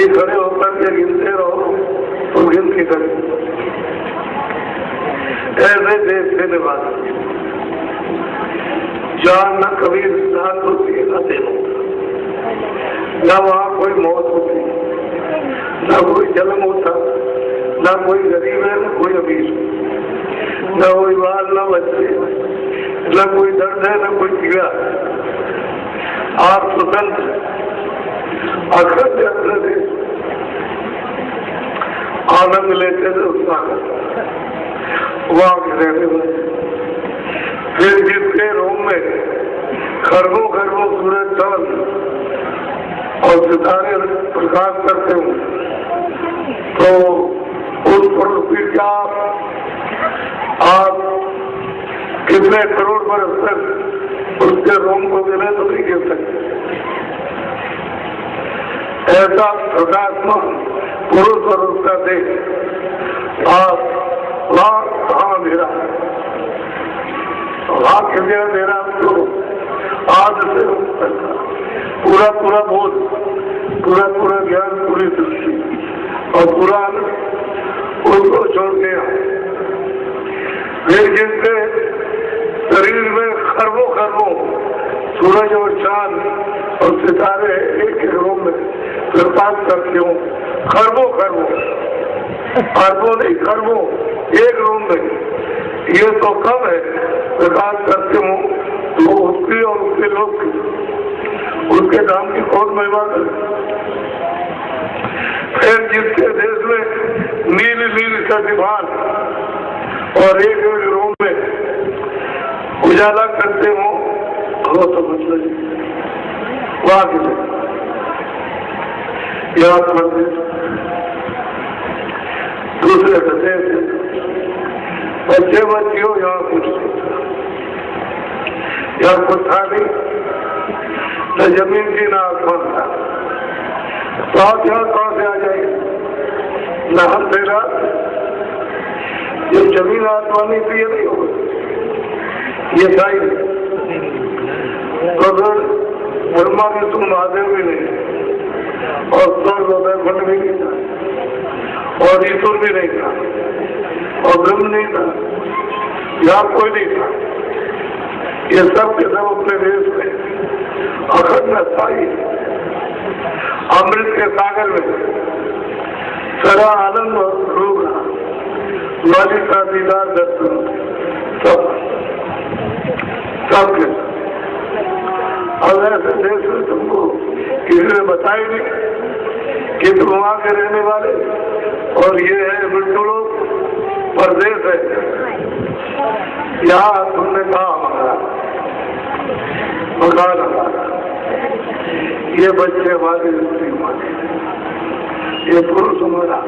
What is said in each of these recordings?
ये खड़े होकर के गिनते रहो तो गिन के करें। ऐसे देश के निवासी जहाँ न कभी रात होती है न दिन होता, न वहाँ कोई मौत होती, न कोई जन्म होता, न कोई गरीब है न कोई अमीर, न कोई बाल न बच्चे, न कोई दर्द है न कोई पीड़ा। आप स्वतंत्र अखंड अपने देश आनंद लेते थे, उसका वहाँ के रहने वाले। फिर जिसके रोम में खरबों खरबों सूरज चांद और सितारे प्रकाश करते हो, तो उस पृथ्वी का आप कितने करोड़ बरस तक उसके रोम को गिने तो नहीं गिर सकते। ऐसा प्रकाशमान पुरुष और उसका देश आप वहाँ कहाँ अंधेरा, वहाँ किसी अंधेरा तो आज से पूरा पूरा बोध, पूरा पूरा ज्ञान, पूरी दृष्टि और पूरा उनको छोड़ दिया। फिर जिसके शरीर में खरबों खरबों सूरज और चांद और सितारे एक एक रूम में प्रकाश करते हो, खरबों खरबों, अरबों नहीं खरबों एक रूम में, ये तो कम है प्रकाश करते हो, तो उसकी और उसके लोग की, उसके नाम की कौन महिमा करे। फिर जिसके देश में नील नील का दीवार और एक एक रूम में उजाला करते हो, वो तो मतलब वहां के याद प्रदेश दूसरे प्रदेश बच्चे बच्चियों यहाँ कुछ यहाँ कुछ था नहीं, न जमीन की न आसमान था, साथ यहाँ कहाँ से आ जाएगी, न हम से रात, जब जमीन आसमानी थी ये नहीं होगा, ये था ही नहीं। तो फिर ब्रह्मा में तुम महादेव भी नहीं, और स्वर्ग और वैकुंठ भी नहीं था, और ईश्वर भी नहीं था, और ब्रह्म नहीं था, यहाँ कोई नहीं था। ये सब के सब अपने देश में अखंड स्थायी अमृत के सागर में सदा आनंद होगा, मालिक का दीदार दर्शन सब के। अब ऐसे देश में तुमको किसी ने बताया नहीं कि तुम वहां के रहने वाले, और ये है मृत्यु लोग परदेश है, यहाँ तुमने कहा हमारा मकान हमारा, ये बच्चे हमारे, ये पुरुष हमारा,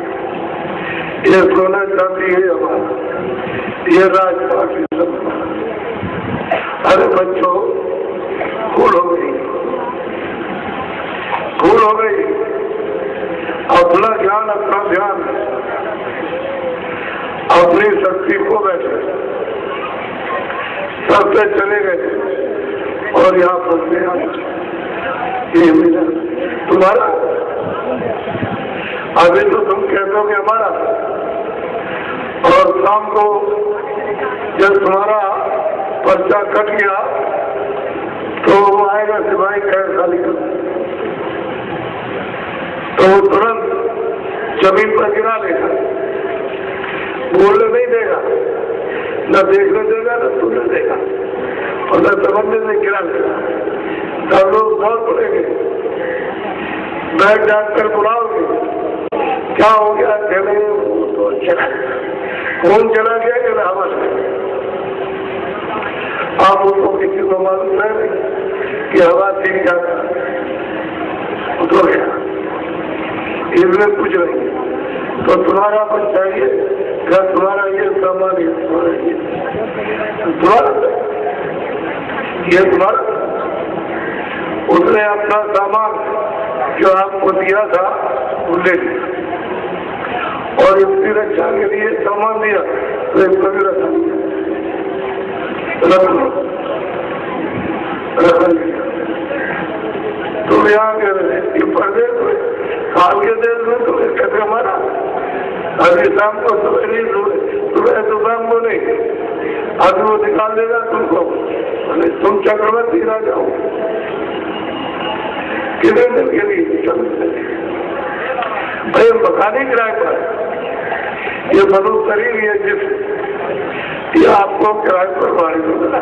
ये सोना चांदी है हमारा, ये राजपाट सब हमारा। अरे बच्चों भूल हो गई, भूल हो गई, अपना ज्ञान अपना ध्यान अपनी शक्ति को बैठे सबसे चले गए, और यहाँ फंसे ये मेरा तुम्हारा, अभी तो तुम कहते हो कि हमारा, और शाम को जब तुम्हारा पर्चा कट गया तो वो आएगा सिपाही कैद खाली कर, तो वो तुरंत जमीन पर गिरा लेगा, बोलने नहीं देगा, न देखने देगा, न सुनने देगा, और न समझने से गिरा लेगा। सब लोग दौड़ पड़ेंगे, बैठ जाकर बुलाओगे, क्या हो गया, चले तो चला, कौन चला गया कि हमारे, आप उसको किसी को मालूम है कि हवा ठीक जाता तो गया, इसमें कुछ नहीं। तो तुम्हारा बच्चा क्या तुम्हारा ये सामान है, तुम्हारा ये तुम्हारा, उसने अपना सामान जो आपको दिया था वो ले लिया, और इसकी रक्षा के लिए सामान दिया तो इसको भी रखा रख लिया। तो यहाँ के परदेश में आज के देश में तुम्हें कैसे मारा? अभी शाम को सुबह नहीं, सुबह तो शाम को नहीं, अभी वो निकाल देगा तुमको, तुम चक्रवर्ती राजा हो। कितने दिन के लिए भाई मकानी किराए पर ये मनुष्य शरीर ये जिस ये आपको किराए पर मारी होगा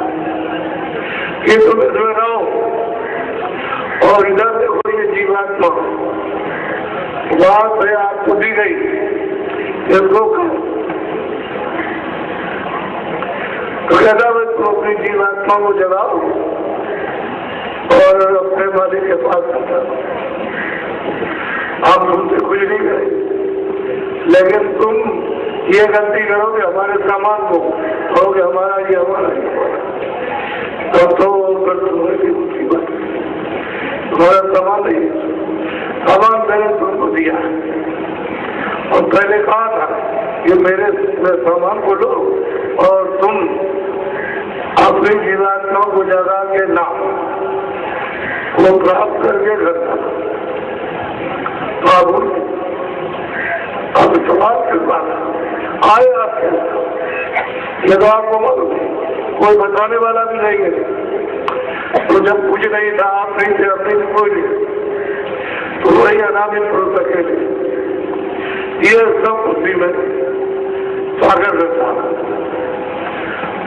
कि तुम इसमें रहो। और इधर देखो ये जीवात्मा वहां से आपको दी गई, इसको तो कहता है तुम अपनी जीवात्मा को जगाओ और अपने मालिक के पास जाता। आप तुमसे कुछ नहीं करें, लेकिन तुम ये गलती करोगे हमारे सामान को, कहोगे हमारा ये हमारा तब तो तुम्हारी मुसीबत। तुम्हारा सामान नहीं, सामान मैंने तुमको दिया और पहले कहा था कि मेरे सामान को लो और तुम अपनी जीवात्मा को जगा के नाम वो प्राप्त करके घर जाना। तो अब सवाल किस बात आए आपके, ये तो आपको मालूम कोई बताने वाला भी नहीं है। तो जब कुछ नहीं था, आप नहीं थे, अपने से कोई नहीं, तो वही अनामित पुरुष अकेले ये सब बुद्धि में सागर रहता है।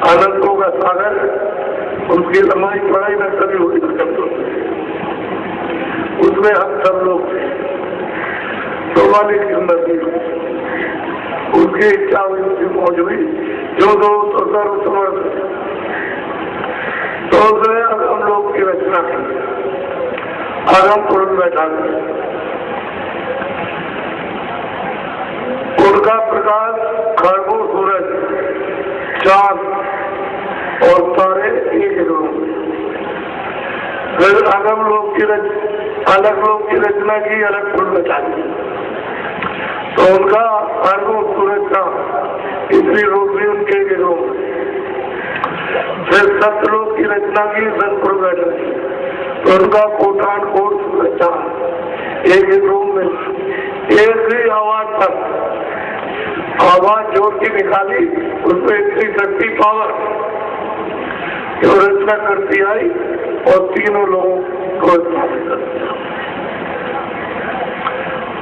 अनंतों का सागर उसकी लंबाई पढ़ाई में कभी हुई उसमें हम सब लोग 44 की उन्नति उसकी इच्छा हुई, उसकी मौज हुई, जो दो तो सर्व समर्थ। तो उसने अगम लोग की रचना की, अगम पुरुष बैठा उनका प्रकाश खरबों सूरज चांद और तारे एक रूप। फिर अगम लोग की अलग लोग की रचना की, अलग पुरुष बैठा दी। तो उनका खरबों सूरज का इतनी रोशनी उनके गिरोह। फिर सतलोक की रचना की, सतपुर बैठा दी। तो उनका कोटान कोट सूरज चांद एक रूम में एक ही आवाज पर आवाज जोड़ के निकाली, उसमें इतनी शक्ति पावर जो रचना करती आई और तीनों लोगों को स्थापित कर दिया।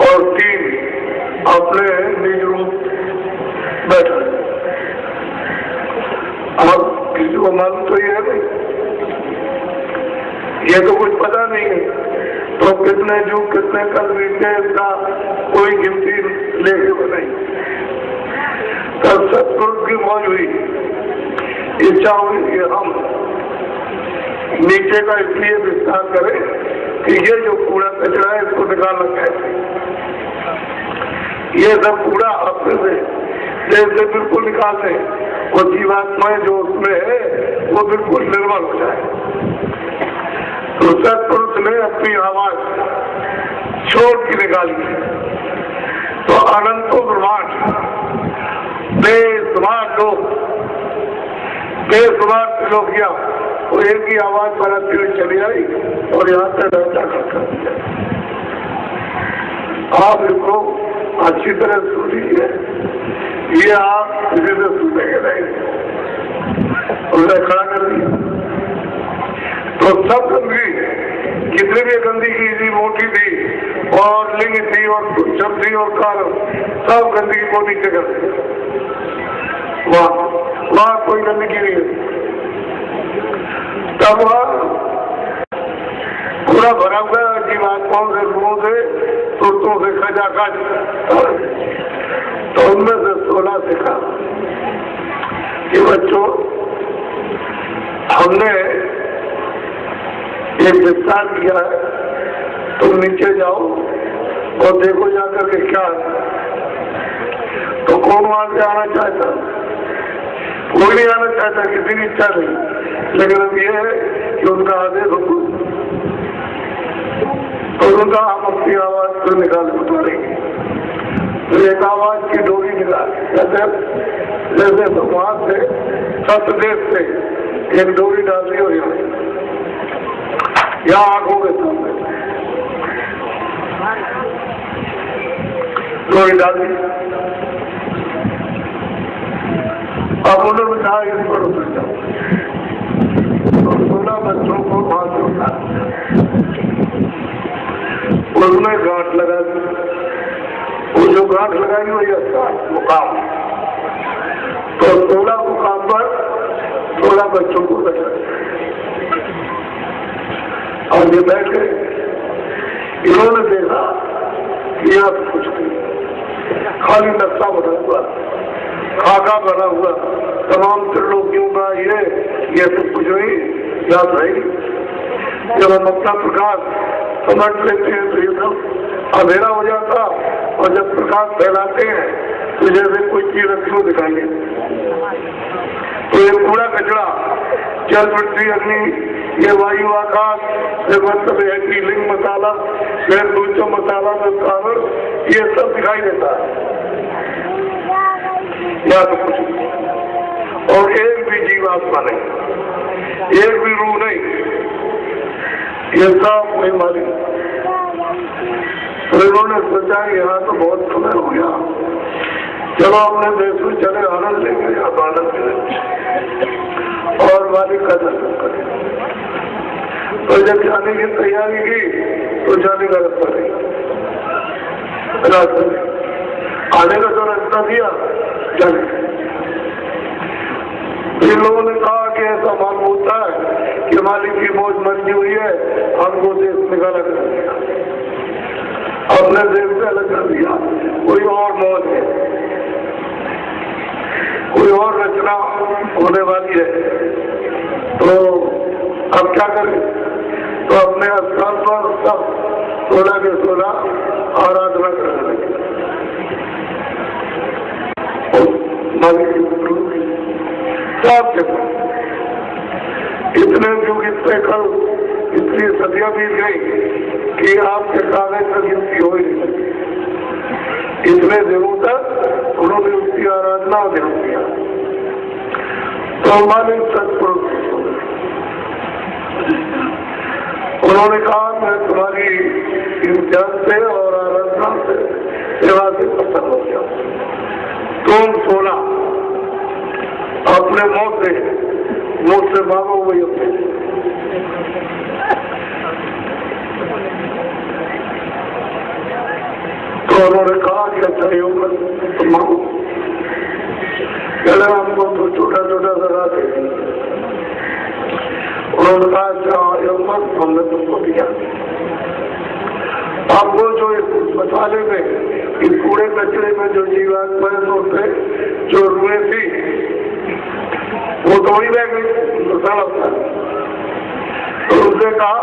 और तीन अपने निज रूप बैठा। अब किसी को मालूम तो ये नहीं, ये तो कुछ पता नहीं है। तो कितने युग कितने कल बीते इसका कोई गिनती लेके बनाई। तब सत्पुरुष की मौज हुई, इच्छा हुई कि हम नीचे का इसलिए विस्तार करें कि ये जो कूड़ा कचरा है इसको निकालना कैसे। ये सब कूड़ा अपने से बिल्कुल निकाल दें, वो जीवात्माएं जो उसमें है वो बिल्कुल निर्मल हो जाए। तो सत्पुरुष ने अपनी आवाज छोड़ के निकाली। तो अनंतो ब्रह्मांड बेसुमार लोग, बेसुमार त्रिलोकियां वो एक ही आवाज बनाती हुई चली आई और यहाँ से ढांचा कर दिया। आप इसको अच्छी तरह सुन लीजिए, ये आप किसी से सुनेंगे नहीं। उन्हें खड़ा कर दिया तो सब गंदगी, कितनी भी गंदगी थी, मोटी थी और लिंग थी और छप थी और कारण, सब गंदगी को नीचे कर दिया। वहां कोई गंदगी नहीं है। तब वहां पूरा भरा हुआ जीवात्माओं से, गुणों से, तुरतों से खचाखच। तो उनमें से 16 सिखा कि बच्चों हमने एक विस्तार किया है, तुम नीचे जाओ और देखो जाकर के क्या है। तो कौन वहां से आना चाहता? कोई नहीं आना चाहता, किसी की इच्छा नहीं। लेकिन अब ये है कि उनका आदेश हमको, तो उनका हम अपनी आवाज को निकाल उतारेंगे। तो एक आवाज की डोरी निकाल, जैसे भगवान से सतदेव से एक डोरी डाल दी और यहाँ आंखों के सामने डोरी डाल दी। अब उन्होंने कहा इस पर उतर जाओ, और 16 बच्चों को वहां से उतार उसमें गांठ लगा दी। वो जो गांठ लगाई वही मुकाम, तो 16 मुकाम पर 16 बच्चों को बैठा और ये बैठ गए। इन्होंने देखा कि यहाँ कुछ नहीं, खाली नक्शा बना हुआ, खाका बना हुआ, तमाम त्रिलोकियों का ये सब कुछ नहीं याद नहीं। जब हम अपना प्रकाश समझ लेते हैं तो ये सब अंधेरा हो जाता, और जब प्रकाश फैलाते हैं तो जैसे कोई चीज अच्छी दिखाई देती। तो ये पूरा कचरा, जल पृथ्वी अग्नि, ये वायु आकाश, ये मतलब है कि लिंग मसाला, फिर दूसरा मसाला में कारण, ये सब दिखाई देता है, या तो कुछ नहीं। और एक भी जीवात्मा नहीं, एक भी रूह नहीं, ये सब कोई मालिक। तो इन्होंने सोचा यहाँ तो बहुत समय हो गया, चलो अपने देश में चले, आनंद लेंगे, अब आनंद लेंगे और मालिक का दर्शन करें। तो जब जाने की तैयारी की तो जाने का रास्ता नहीं, रास्ता आने का तो रास्ता दिया, जाने। इन लोगों ने कहा कि ऐसा मालूम होता है कि मालिक की मौज मर्जी हुई है, हमको देश में अलग कर दिया, अपने देश से अलग कर दिया, कोई और मौज है, कोई और रचना होने वाली है। तो अब क्या करें? तो अपने स्थान पर सब 16 के 16 आराधना करने लगे। सब इतने युग, इतने कल, इतनी सदियां बीत गई कि आपके कागज तक गिनती हो ही नहीं सकती। इतने दिनों तक उन्होंने उसकी आराधना ध्यान किया। तो मालिक सत्पुरुष उन्होंने कहा मैं तुम्हारी इम्तियाज से और आराधना से, सेवा से प्रसन्न हो गया। तुम 16 अपने मुँह से मांगो वही अपने। तो उन्होंने कहा कि अच्छा योग तुम मांगो। पहले हमको तो छोटा छोटा सा दे दी। उन्होंने कहा अच्छा योग हमने तुमको दिया। आपको जो इस मसाले में, इस कूड़े कचरे में जो जीवात्माएं होते, जो रुए थी, वो दौड़ी रह गई मसाला। तो उसने कहा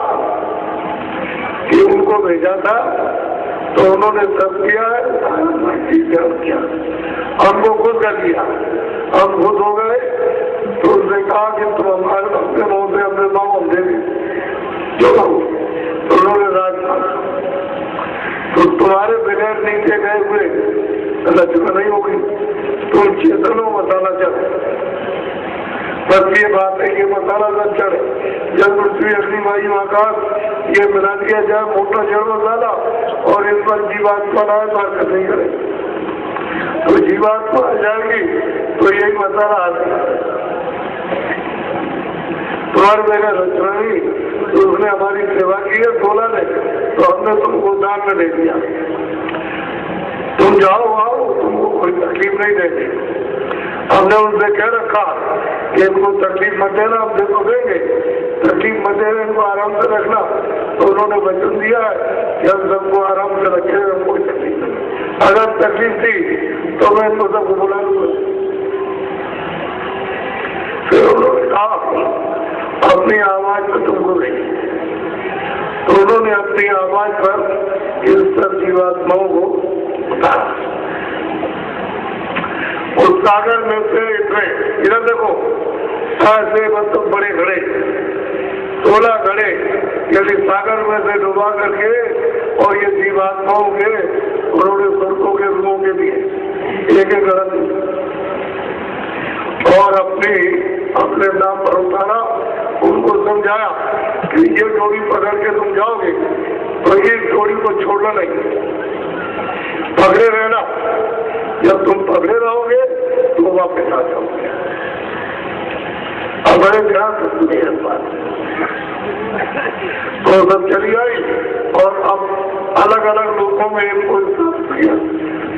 कि उनको भेजा था, तो उन्होंने सब किया है, हमको खुद कर दिया, हम खुद हो गए। तो उसने कहा कि तुम हमारे अपने मुँह से अपने माँ हम देंगे जो हो। तो उन्होंने राजमा, तो तुम्हारे बगैर नीचे गए हुए रचना नहीं होगी, तुम चेतन हो, मसाला चढ़े। बस ये बात है कि मसाला न चढ़े, जब पृथ्वी अग्नि वायु आकाश ये मिला दिया जाए मोटा जड़ मसाला, और इस पर जीवात्मा ना है, हरकत नहीं करे। तो जीवात्मा आ जाएगी तो यही मसाला आ जाएगा। तुम्हारे मेरा रचना नहीं, तो उसने हमारी सेवा की है 16 ने, तो हमने तुमको दान में दे दिया। तुम जाओ आओ, तुमको कोई तकलीफ नहीं देगी। हमने उनसे कह रखा कि इनको तकलीफ मत देना, हम देखो देंगे, तकलीफ मत देना, इनको आराम से रखना। तो उन्होंने वचन दिया कि हम सबको आराम से रखे, हम कोई तकलीफ नहीं। अगर तकलीफ थी तो मैं इनको सबको बुला लूंगा। फिर उन्होंने कहा अपनी आवाज में तुमको नहीं। तो उन्होंने अपनी आवाज पर इन सब जीवात्माओं को उतारा। उस सागर में से इधर देखो, ऐसे मतलब बड़े घड़े, 16 घड़े, यदि सागर में से डुबा करके, और ये जीवात्माओं के उन्होंने स्वर्गों के रूहों के दिए एक एक घड़ा, और अपने नाम पर उतारा। उनको समझाया कि ये डोरी पकड़ के तुम जाओगे तो ये डोरी को छोड़ना नहीं, पकड़े रहना, जब तुम पकड़े रहोगे तो वापस आ जाओगे। अब बड़े ध्यान से सुनिए इस बात। तो सब चली आई और अब अलग अलग लोगों में इनको किया,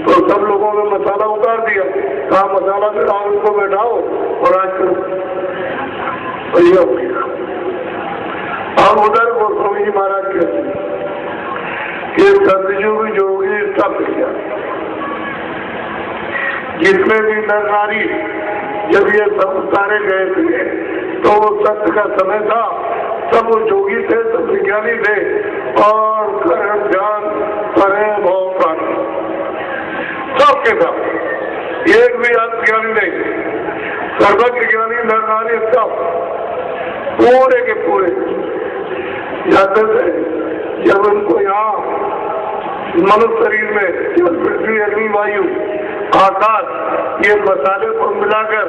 तो सब लोगों ने मसाला उतार दिया, कहा मसाला से आओ इनको बैठाओ और आज करो। तो ये हो गया। अब उधर गोस्वामी जी महाराज कहते कि सतयुग जोगी सब किया, जिसमें भी नर नारी जब ये सब उतारे गए थे तो वो सत्य का समय था, सब वो जोगी थे, सब विज्ञानी थे और कर्म ज्ञान प्रेम भाव प्राणी सबके साथ, एक भी अज्ञानी नहीं, सर्वज्ञ ज्ञानी नर नारी सब पूरे के पूरे जाते थे। जब उनको यहाँ मनुष्य शरीर में जल पृथ्वी अग्नि वायु आकाश ये मसाले को मिलाकर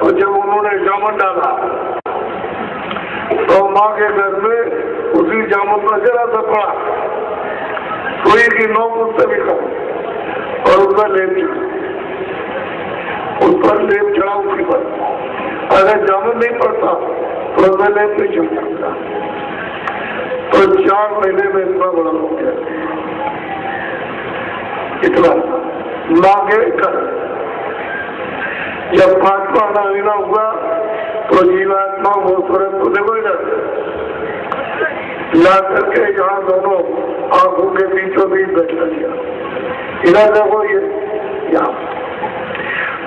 और जब उन्होंने जामुन डाला तो माँ के घर में उसी जामुन का जरा सा पड़ा, सुई की नोक उससे भी कम और उसका लेप चढ़ा, उस पर लेप चढ़ा उसके पर। अगर जामुन नहीं पड़ता तो उसमें लेप नहीं चढ़ सकता। तो 4 महीने में इतना बड़ा हो गया, इतना मांगे कर। जब 5वां महीना हुआ तो जीवात्मा वो स्वरूप को देखो इधर ला करके यहाँ दोनों आंखों के बीचों बीच बैठा दिया, इधर देखो ये यहाँ,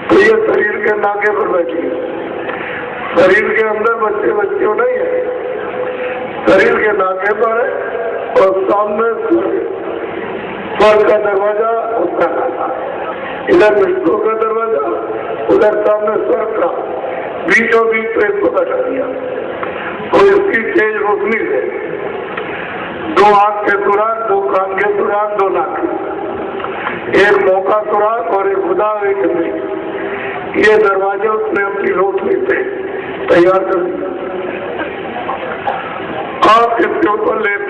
तो ये शरीर के नाके पर बैठी है। शरीर के अंदर बच्चे बच्चे नहीं है, शरीर के नाके पर है और सामने स्वर्ग का दरवाजा उसका नाका, इधर विष्णु का दरवाजा उधर सामने स्वर्ग का, बीचों बीच प्रेम को बैठा दिया। तो इसकी तेज रोशनी से 2 आंख के सुराग, 2 कान के सुराग, 2 नाक, एक मुंह का सुराग और एक खुदा एक नहीं, ये दरवाजे उसने अपनी रोशनी से तैयार कर दिया। आप इसके ऊपर लेप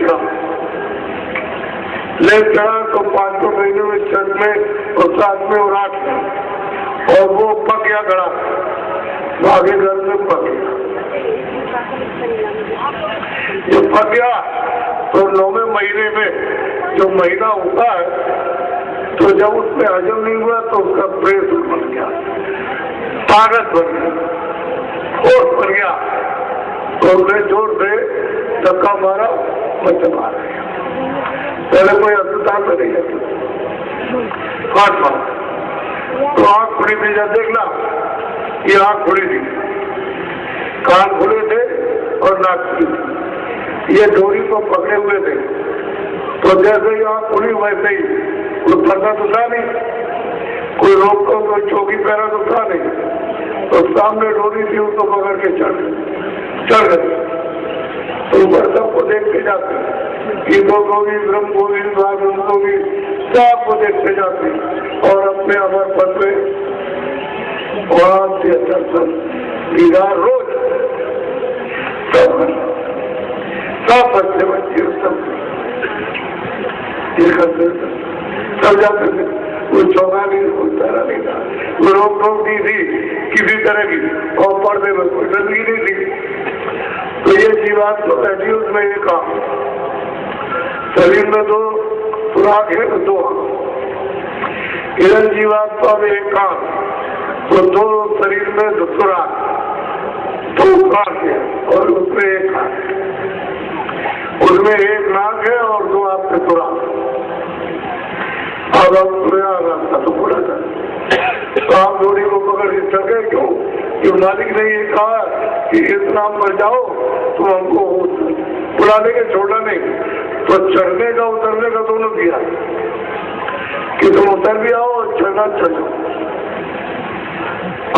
चढ़ा तो 5 महीने में 6 में और 7 में और 8 में और वो पक गया गड़ा, आगे घर में पक गया। ये पक गया तो 9वें महीने में जो महीना होता है तो जब उसमें हजम नहीं हुआ तो उसका प्रेशर बन गया, ताकत बन गया, फोर्स बन गया, तो उसने जोर से धक्का मारा, बच्चा मार गया। पहले कोई अस्पताल में नहीं है, हाथ मार तो आँख खुली थी, जब देखना ये आँख खुली थी, कान खुले थे और नाक खुली थी, ये डोरी को पकड़े हुए थे। तो जैसे ही आँख खुली वैसे ही कोई फंदा तो था नहीं, कोई रोक को कोई चौकी पैरा तो था नहीं, तो सामने डोरी थी उसको पकड़ के चढ़ गए। तो ऊपर सबको देखते जाते, ईगो को भी, ब्रह्म को भी, ब्रह्म को भी, सबको देखते जाते और अपने अमर पद में वहां से दर्शन दीदार रोज सब बच्चे बच्चे सब जाते थे। कोई चौका नहीं, कोई पैरा नहीं था, कोई रोक टोक नहीं थी किसी तरह की और पर्दे में कोई गंदगी नहीं थी। तो ये जीवात तो बैठी उसमें एक काम, शरीर में 2 खुराक है, 2 इधर जीवात्मा में एक काम, तो 2 शरीर में 2 खुराक, 2 कान है और उसमें एक हाथ, उसमें 1 नाक है और 2 आपके खुराक। अब रास्ता तो पूरा था, तो आप डोरी को पकड़ के चल गए। क्यों? कि मालिक ने ये कहा कि इस नाम पर जाओ तो हमको बुला लेंगे, छोड़ना नहीं। तो चढ़ने का उतरने का दोनों दिया कि तुम उतर भी आओ और चढ़ना चढ़ जाओ।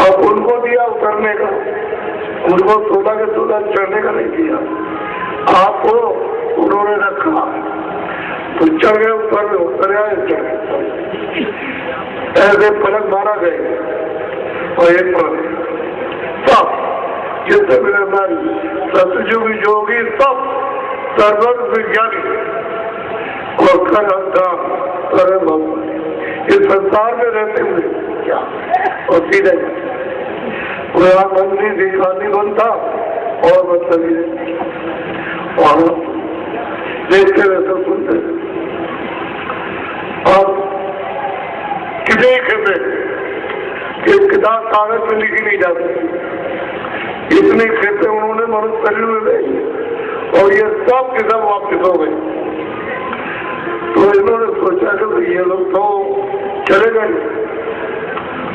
अब उनको दिया उतरने का, उनको 16 के 16 चढ़ने का नहीं दिया, आपको उन्होंने रखा तो चढ़ गए, ऊपर में उतर आए, चढ़ गए, ऐसे फलक मारा गए और एक फलक सब जितने भी हमारी सतयुग योगी सब सर्वज्ञ विज्ञानी और कर इस संसार में रहते हुए क्या और सीधे वहाँ मन नहीं देखा नहीं बनता और बस चली और देखते रहते सुनते और कितने खेते कि किताब कागज में लिखी नहीं जाती इतने खेते उन्होंने मनुष्य शरीर में भेजे और ये सब के सब वापिस हो गए। तो इन्होंने सोचा कि ये लोग तो चले गए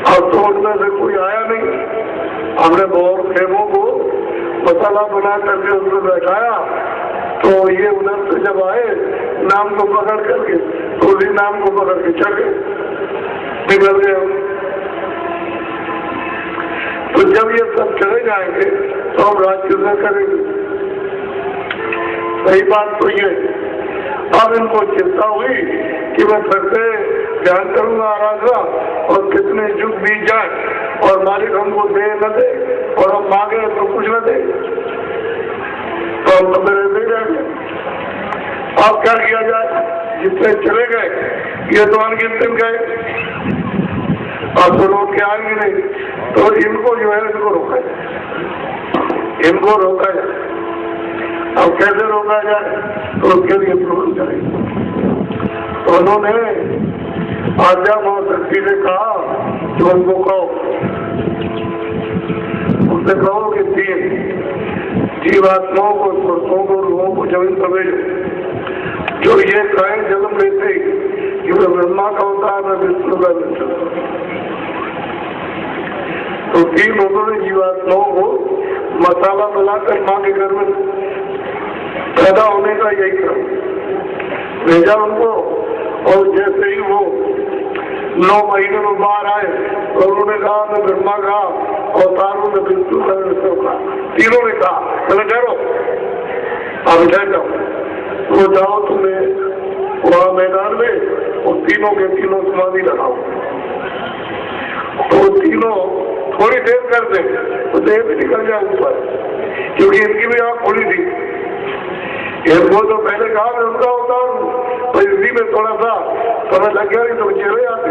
अब तो उनमें से कोई आया नहीं। हमने बहुत खेमों को मसाला बना करके उसमें बैठाया तो ये उधर से जब आए नाम को पकड़ करके तो उसी नाम को पकड़ के चढ़ गए निकल गए। तो जब ये सब चले जाएंगे तो हम राज्य से करेंगे। सही बात तो ये अब इनको चिंता हुई कि मैं फिर से ध्यान करूंगा आराधना और कितने युग बीत जाए और मालिक हमको दे न दे और हम मांगे तो कुछ न दे तो हम तो मेरे दे जाएंगे। अब क्या किया जाए जितने चले गए ये तो अनगिनत दिन गए अब तो लोग के आएंगे नहीं तो इनको जो है इनको रोका जाए इनको रोका जाए। अब कैसे रोका जाए तो उसके लिए प्रबंध करेंगे। तो उन्होंने आज्ञा महाशक्ति ने कहा कि उनको कहो उनसे कहो कि तीन जीवात्माओं को स्वर्गों को रूहों को जमीन पर भेजो जो ये कहें जन्म लेते कि वह ब्रह्मा का अवतार है विष्णु का विष्णु। तो तीन उन्होंने जीवात्माओं को मसाला बनाकर माँ के घर में पैदा होने का यही क्रम भेजा उनको और जैसे ही वो 9 महीने में बाहर आए तो उन्होंने कहा मैं ब्रह्मा का अवतार हूँ मैं विष्णु का विष्णु का तीनों ने कहा चलो ठहरो अब ठहर जाओ तो जाओ तुम्हें वहाँ मैदान में और तीनों के तीनों समाधि लगाओ। तो तीनों थोड़ी देर कर दे तो देह भी निकल जाए ऊपर क्योंकि इनकी भी आँख खुली थी। इनको तो पहले कहा मैं उनका होता हूँ तो इसी में थोड़ा सा समय लग गया तो चले आते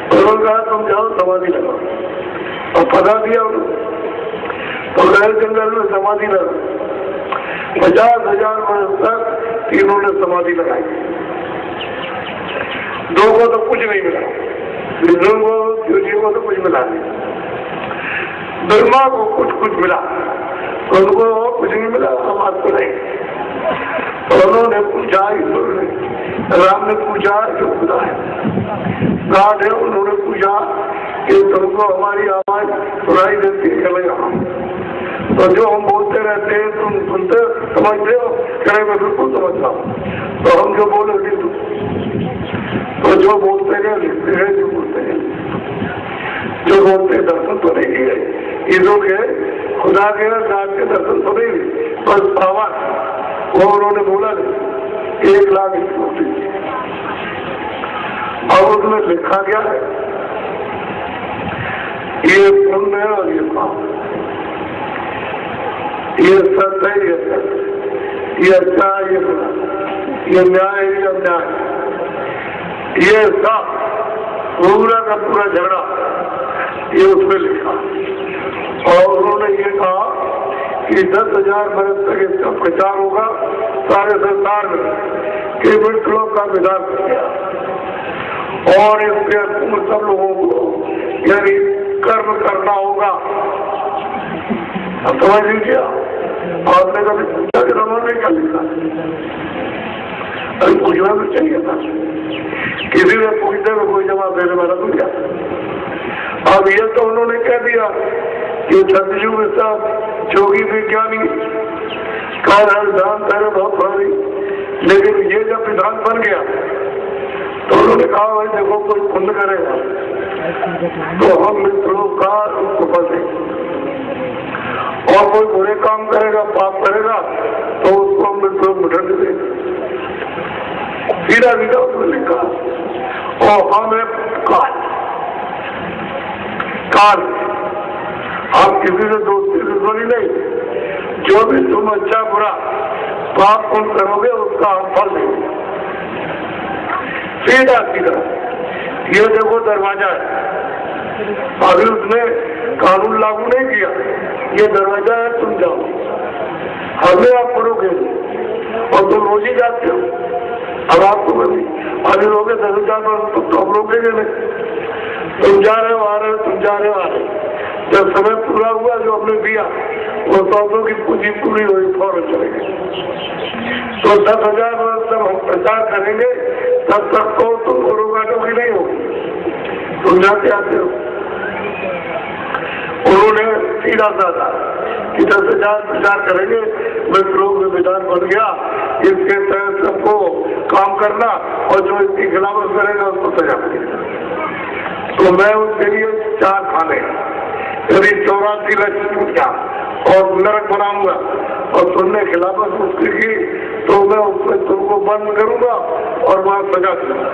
तो उन्होंने कहा तुम जाओ समाधि लगाओ और फंसा दिया तो गैर जंगल में समाधि लगा 50,000 वर्ष तक तीनों ने समाधि लगाई। दो को तो कुछ नहीं मिला विष्णु को शिवजी को तो कुछ मिला नहीं ब्रह्मा को कुछ मिला उनको कुछ नहीं मिला समाज को नहीं। तो उन्होंने पूछा ईश्वर ने राम ने पूछा जो खुदा है गॉड है उन्होंने पूछा कि तुमको हमारी आवाज सुनाई देती है चलेगा तो जो हम बोलते रहते हैं तुम सुनते समझते हो करे मैं बिल्कुल समझता हूँ तो हम जो बोले तो जो बोलते हैं लिखते हैं जो बोलते हैं दर्शन तो नहीं किए ये लोग है खुदा के रात के दर्शन तो नहीं बस पावर वो उन्होंने बोला 1 लाख और उसमें लिखा गया है ये पुण्य है और ये पाप ये सत्य है ये सत्य ये अच्छा है ये बुरा ये न्याय है ये अन्याय ये सब पूरा का पूरा झगड़ा ये उसमें लिखा और उन्होंने ये कहा कि 10,000 वर्ष तक इसका प्रचार होगा सारे संसार में कि मृत्यु का विधान किया और इसके सब लोगों को यानी कर्म करना होगा। अब समझ लीजिए आपने कभी पूछा कि उन्होंने क्या लिखा अभी पूछना तो चाहिए था किसी ने पूछने में कोई जवाब देने वाला तो क्या। अब ये तो उन्होंने कह दिया कि सतयुग सब जोगी विज्ञानी का विधान पहले बहुत भारी लेकिन ये जब विधान बन गया तो उन्होंने कहा भाई देखो कोई पुण्य करेगा तो हम मित्रों का उसको फंसे और कोई बुरे काम करेगा पाप करेगा तो उसको हम मित्रों मुठन दे सीधा सीधा उसने लिखा और हमें काल आप किसी से दोस्ती दुश्मनी नहीं जो भी तुम अच्छा बुरा पाप पुण्य करोगे उसका हम फल देंगे सीधा सीधा ये देखो दरवाजा है, अभी उसने कानून लागू नहीं किया, ये दरवाजा है, तुम जाओ। हमें आप पढ़ोगे और तुम रोज ही जाते हो। अब आपको अभी रोगे 10,000 तो हम रोकेंगे नहीं। तुम जा रहे हो आ रहे हो, तुम जा रहे हो आ रहे हो। जब समय पूरा हुआ जो हमने दिया वो 100 की पूंजी पूरी हुई, फौरन चलेंगे। तो 10,000 वर्ष जब हम प्रचार करेंगे तब तक तो तुम रोगाटों की नहीं होगी, तुम जाते आते हो। उन्होंने सीधा साधा कि 10,000 प्रचार करेंगे, लोग में विधान बन गया, इसके तहत सबको काम करना और जो इसकी खिलाफत करेगा उसको सजा मिलेगा। तो मैं उसके लिए 4 खाने, यदि 84 लक्ष्य पूछा और नरक बनाऊंगा और तुमने खिलाफत मुश्किल की तो मैं उसमें तुमको बंद करूंगा और वहां सजा दूंगा।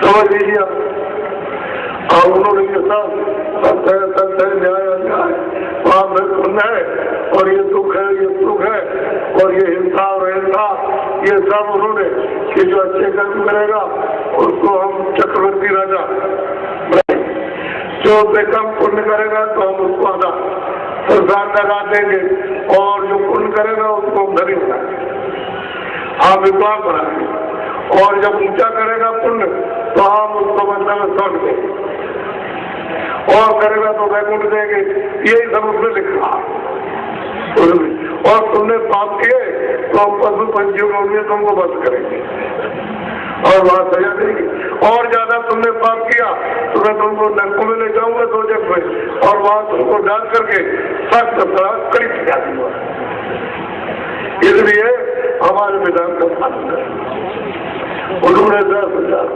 समझ लीजिए। और उन्होंने ये सब न्याय अन्याय वहां में सुनना है, और ये दुख है, ये सुख है, और ये हिंसा और अहिंसा, ये सब उन्होंने कि जो अच्छे कर्म करेगा उसको हम चक्रवर्ती राजा, जो बेकम पुण्य करेगा तो हम उसको आधा संसार लगा देंगे, और जो पुण्य करेगा उसको हम धनी बनाएंगे, हम विद्वान बनाएंगे, और जब ऊंचा करेगा पुण्य तो हम उसको बंदा में सौंप देंगे, और करेगा तो वैकुंठ देंगे। यही सब उसने लिखा। और तुमने पाप किए तो हम पशु पंछियों में तुमको बंद करेंगे और वहां सजा देंगे, और ज्यादा तुमने पाप किया तो मैं तुमको नरकों में ले जाऊंगा 2 जग में, और वहां तुमको डाल करके सख्त कड़ी सजा दूंगा। इसलिए हमारे विधान का पालन करें। उन्होंने 10,000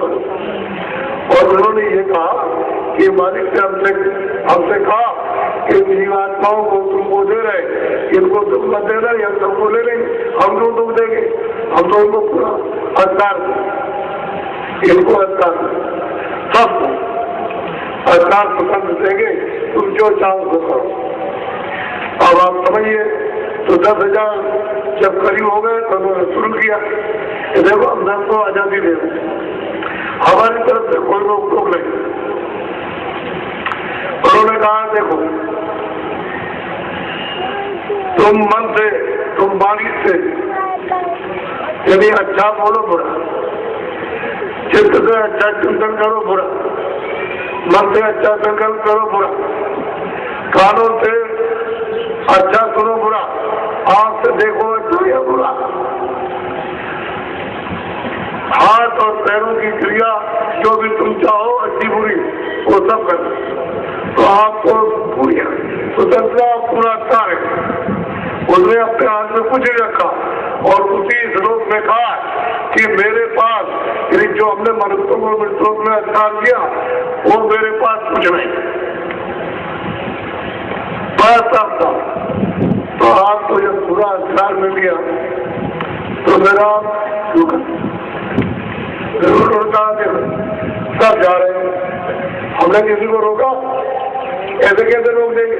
और उन्होंने ये कहा कि मालिक से हमसे कहा कि जीवात्माओं को तुमको दे रहे, इनको तुम मत दे रहे या सबको ले लेंगे, हम क्यों दुख देंगे, हम तो इनको पूरा अधिकार दें, इनको अधिकार सबको अधिकार पसंद देंगे, तुम जो चाहो वो करो। अब आप समझिए। तो 10,000 जब करीब हो गए तो उन्होंने शुरू किया कि देखो हम सबको आजादी दे रहे, हमारी तरफ से कोई रोक टोक नहीं। उन्होंने कहा देखो तुम मन से, तुम वाणी से यदि अच्छा बोलो बुरा, चित्त से अच्छा चिंतन करो बुरा, मन से अच्छा संकल्प करो बुरा, कानों से अच्छा सुनो बुरा, आंख से देखो अच्छा या बुरा, हाथ और पैरों की क्रिया जो भी तुम चाहो अच्छी बुरी वो सब कर, तो आपको पूरी स्वतंत्रता पूरा कार्य। उसने अपने हाथ में कुछ नहीं रखा और उसी श्लोक में कहा कि मेरे पास जो हमने मनुष्यों को श्लोक में अधिकार दिया वो मेरे पास कुछ नहीं, बस अब तो आपको जब पूरा अधिकार मिल गया तो मेरा जरूर उनका सब जा रहे हैं, हमने किसी को रोका, ऐसे कैसे रोक देंगे।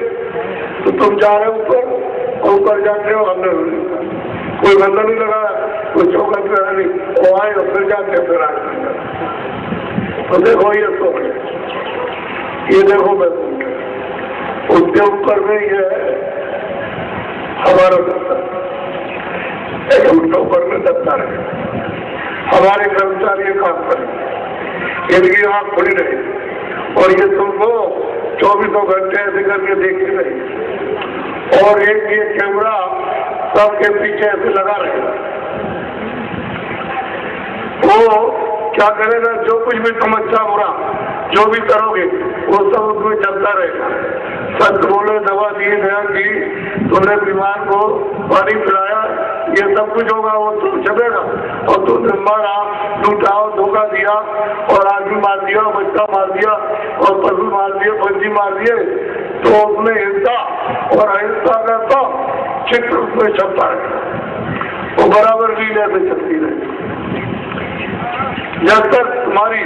तो तुम जा रहे हो ऊपर और ऊपर जाते हो, हमने कोई बंदा नहीं लगाया, कोई चौकट लगा नहीं, वो आए और फिर जाते फिर आए। तो देखो ये सोच, ये देखो मैं उसके ऊपर में ये हमारा दफ्तर, उसके ऊपर में दफ्तर है, हमारे कर्मचारी काम करें, इनकी आँख खुली रही और ये तुमको 24 घंटे ऐसे करके देखते रहे, और एक ये कैमरा सबके पीछे ऐसे लगा रहेगा। वो क्या करेगा, जो कुछ भी तुम अच्छा बुरा जो भी करोगे वो सब उसमें चलता रहेगा। सच बोले, दवा दी, दया की, तुमने बीमार को पानी पिलाया, ये सब कुछ होगा, वो तुम छपेगा। और तुमने मारा, लूटाओ, धोखा दिया और आदमी मार दिया, बच्चा मार दिया और पशु मार दिए, पंछी मार दिए, तो उसमें हिंसा और अहिंसा का तो चित्र उसमें छपता है, वो बराबर लीला से चलती रहे। जब तक तुम्हारी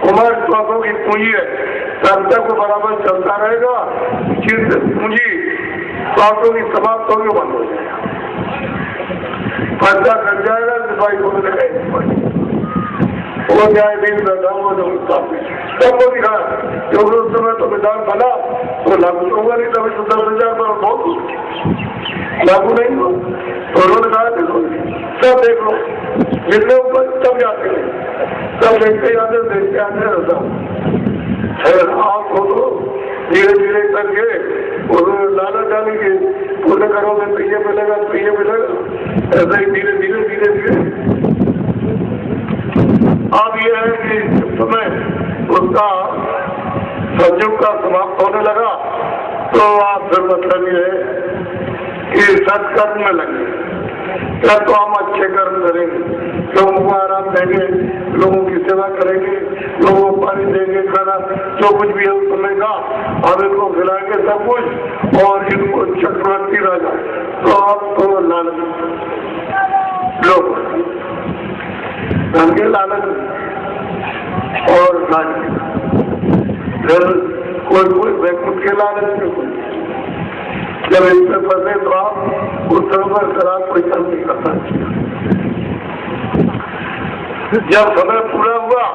उम्र श्वासों की पूंजी है तब तक वो बराबर चलता रहेगा, जिस पूंजी श्वासों की समाप्त होगी बंद हो जाएगा, खर्चा कट जाएगा, सिपाही को मिलेगा। वो वो न्यायाधीश बैठा हुआ जो सबको दिखा क्योंकि उस समय तो विधान बना तो लागू होगा नहीं, तभी तो 10,000 पर बहुत लागू नहीं हो। तो उन्होंने कहा देखो सब देख लो, जितने ऊपर सब जाते हैं, सब देखते आते रहता हूँ। आप हो तो धीरे धीरे करके उन्होंने लालच डाली कि पूरे करोगे तो ये मिलेगा तो ये मिलेगा, ऐसा ही धीरे धीरे धीरे धीरे। अब यह है कि समय उसका संयोग का समाप्त होने लगा तो आप फिर मतलब ये है कि सत्कर्म में लगे, या तो हम अच्छे कर्म करेंगे, लोगों को आराम देंगे, लोगों की सेवा करेंगे, लोगों को पानी देंगे, खाना जो कुछ भी है उस समय का हम इनको खिलाएंगे सब कुछ, और इनको चक्रवर्ती राजा तो आप तो लालच लोग धन के लालच और फिर कोई वैकुंठ के लालच में कोई, जब इसमें फंसे तो आप उस समय पर खराब कोई काम नहीं करता। जब समय पूरा हुआ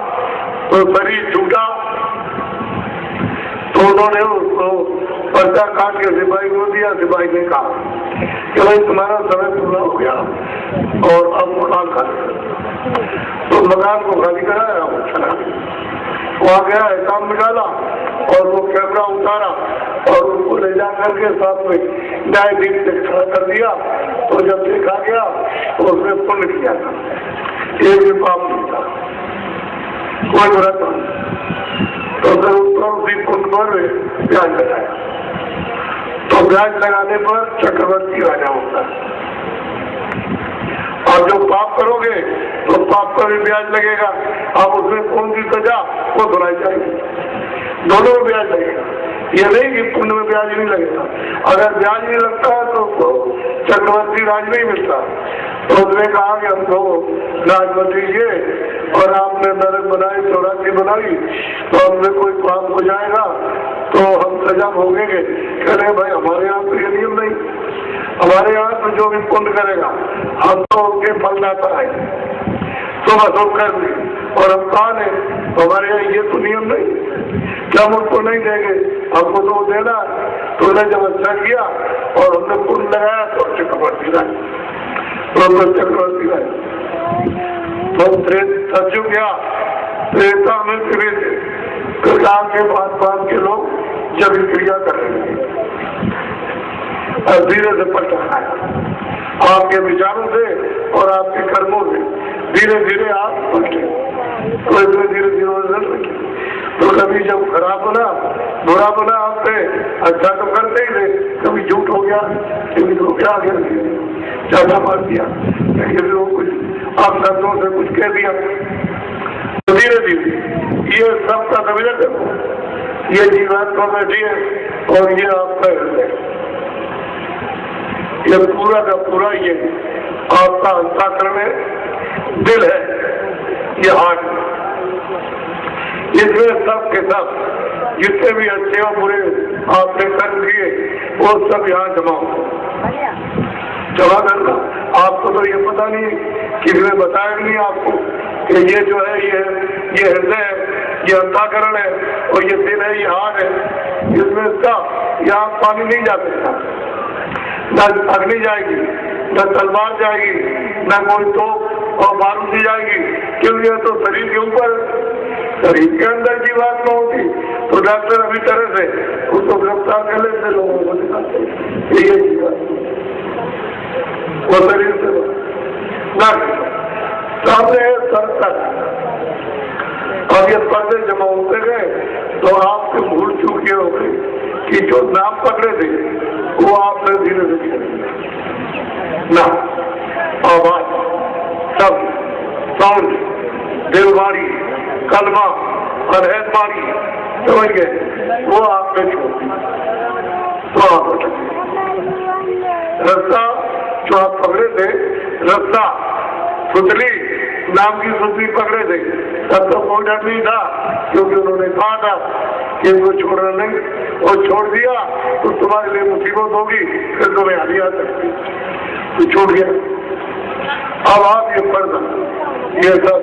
तो शरीर छूटा तो उन्होंने उसको पर्चा काट के सिपाही को दिया। सिपाही ने कहा कि भाई तुम्हारा समय पूरा हो गया और अब मकान खाली, तो मकान को खाली कराया, वो चला वहाँ गया, काम निकाला और वो कैमरा उतारा और उनको ले जा करके साथ में न्यायाधीश से खड़ा कर दिया। तो जब देखा गया तो उसने पुण्य किया था, एक भी पाप नहीं था, कोई बुरा काम। तो फिर उसी पुण्य पर ब्याज लगाया, तो ब्याज लगाने पर चक्रवर्ती राजा होता है। और जो पाप करोगे तो पाप पर भी ब्याज लगेगा। अब उसमें कौन सी सजा वो सुनाई जाएगी, दोनों में ब्याज लगेगा। ये नहीं कि पुण्य में ब्याज नहीं लगेगा, अगर ब्याज नहीं लगता है तो उसको चक्रवर्ती राज नहीं मिलता। तो उसने कहा कि हमको राज मत दीजिए और आपने नरक बनाई, चौरासी बनाई, तो हमने कोई पाप हो जाएगा तो हम सजा भोगेंगे। कह रहे भाई हमारे यहाँ तो ये नियम नहीं, हमारे यहाँ तो जो भी पुण्य करेगा हम तो उनके फल लाता है, तो वसूल कर दी। और हम कहा है हमारे यहाँ ये तो नियम नहीं कि हम उनको नहीं देंगे, हमको तो देना। तो उन्हें जब अच्छा किया और हमने पुण्य लगाया तो चक्रवर्ती राज, तो चक्रवर्ती राज तो सचू गया त्रेता में प्रकार के बात के लोग जब क्रिया करेंगे और धीरे से पलटा आपके विचारों से और आपके कर्मों से धीरे धीरे आप पलटे, तो इसमें धीरे धीरे रिजल्ट रखे। तो कभी जब खराब बना, बुरा बना आपसे, अच्छा तो करते ही थे, कभी झूठ हो गया, कभी धोखा आ गया, ज्यादा मार दिया, कहीं लोग कुछ आप शब्दों से कुछ कह दिया, तो धीरे धीरे ये सबका नवीन देखो, ये जीवात्मा बैठी है और ये आपका हृदय, ये पूरा का पूरा ये आपका अंतःकरण है, दिल है, ये हार्ट, इसमें सब के सब जितने भी अच्छे और बुरे आपने कर्म किए वो सब यहाँ जमा करना। आपको तो ये पता नहीं, किसी ने बताया नहीं आपको कि ये जो है ये हृदय है, ये अंतःकरण है और ये दिल है, ये हार्ट है, इसमें इसका यहाँ पानी नहीं जा सकता, न अग्नि जाएगी, न तलवार जाएगी, न कोई तोप और बारूदी जाएगी, क्योंकि तो शरीर के ऊपर, शरीर के अंदर की बात न होती तो डॉक्टर अभी तरह से उसको गिरफ्तार कर लेते, लोगों को दिखाते ये जीवन वो शरीर से सामने सरकार। अब ये पर्दे जमा होते गए तो आपके भूल चूके हो गए कि जो नाम पकड़े थे वो आपने धीरे धीरे ना आवाज, शब्द, साउंड, दिलवाड़ी, कलमा और हैदवाड़ी समझ गए, वो आपने छोड़ तो आप रास्ता जो आप पकड़े थे, रास्ता सुतली नाम की सुतली पकड़े थे, तब तो कोई डर नहीं था, क्योंकि उन्होंने कहा था कि इनको छोड़ना नहीं, और छोड़ दिया तो तुम्हारे लिए मुसीबत होगी, फिर तुम्हें हानि आ सकती, तो छोड़ गया। अब आप ये पर्दा, ये सब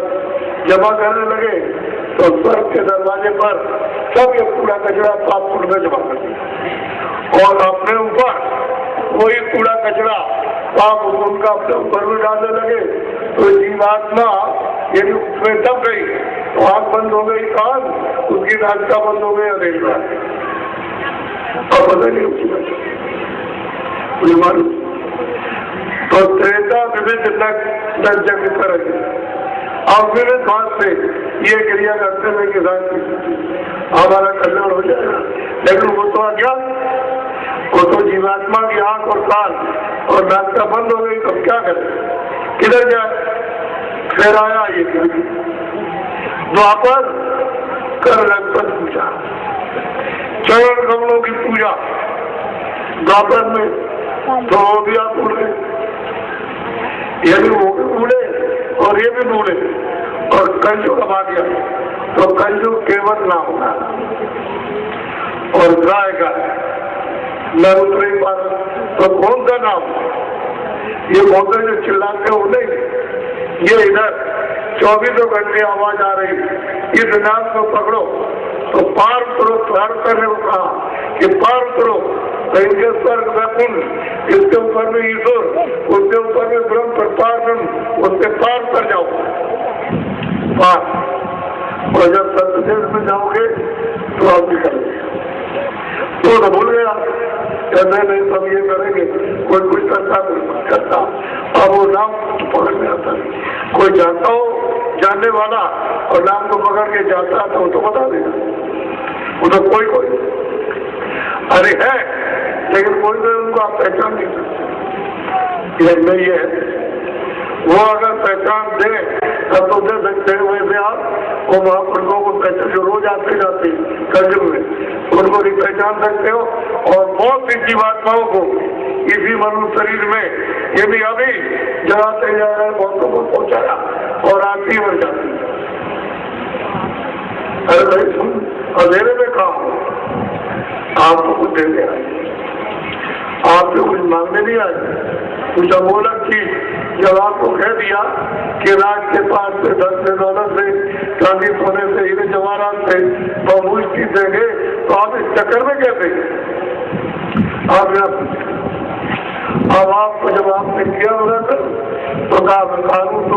जमा करने लगे तो स्वर्ग के दरवाजे पर सब ये कूड़ा कचरा 7 फुट में जमा कर दिया और अपने ऊपर वही कूड़ा कचरा पाप उनका अपने ऊपर में डालने लगे। तो जीवात्मा यदि उसमें दब गई तो आंख बंद हो गई, कान, उसकी नाश्ता बंद हो गई, अरेल और पता नहीं उसकी मालूम। तो त्रेता विविध जग करेंगे और विविध बात से ये क्रिया करते हुए किसान हमारा कल्याण हो जाएगा। लेकिन वो तो अज्ञान, वो तो जीवात्मा की आंख और कान और नाश्ता बंद हो गई तो क्या करे, किधर जाए? फिर आया ये द्वापर कर लक्षण पूजा, चरण कमलों की पूजा द्वापर में तो हो गया बूढ़े, ये भी वो भी बूढ़े और ये भी बूढ़े और कलयुग आ गया तो कलयुग केवल नाम होगा और गाय का न उतरे पर तो कौन सा नाम? ये मौके जो चिल्लाते हो नहीं, ये इधर 24 घंटे आवाज आ रही, इस नाम को पकड़ो तो पार करो। पार करने को कहा कि पार करो तो इनके स्वर्ग वैकुंठ, इसके ऊपर में ईश्वर, उसके ऊपर में ब्रह्म प्रपारण, उसके पार कर जाओ पार। और जब सत्यदेश में जाओगे तो आप निकलोगे। तो भूल गया कहते नहीं सब ये करेंगे, कोई कुछ करता कोई करता, अब वो नाम तो पकड़ में आता है। कोई जानता हो जानने वाला और नाम को पकड़ के जाता तो वो तो बता देगा, वो तो कोई अरे है, लेकिन कोई तो उनको आप पहचान नहीं सकते। ये नहीं है, वो अगर पहचान दे तब तो दे सकते हैं। वैसे आप वो महापुरुषों को पहचान जो रोज आते जाते कलयुग में उनको भी पहचान सकते हो। और बहुत सी जीवात्माओं को इसी मनुष्य शरीर में ये भी अभी जलाते जा रहे हैं, बहुतों को पहुंचाया और आती मर जाती। अरे भाई सुन, अंधेरे में कहा आपको कुछ दे दिया, आपसे कुछ मांगने नहीं आए, कुछ अमोलक चीज जब आपको कह दिया कि राज के पास से, धन से, दौलत से, चांदी सोने से, हीरे जवाहरात से बहुमूल्य चीज देंगे तो आप इस चक्कर में कैसे? अब आपको जब आपने किया होगा तो कानून तो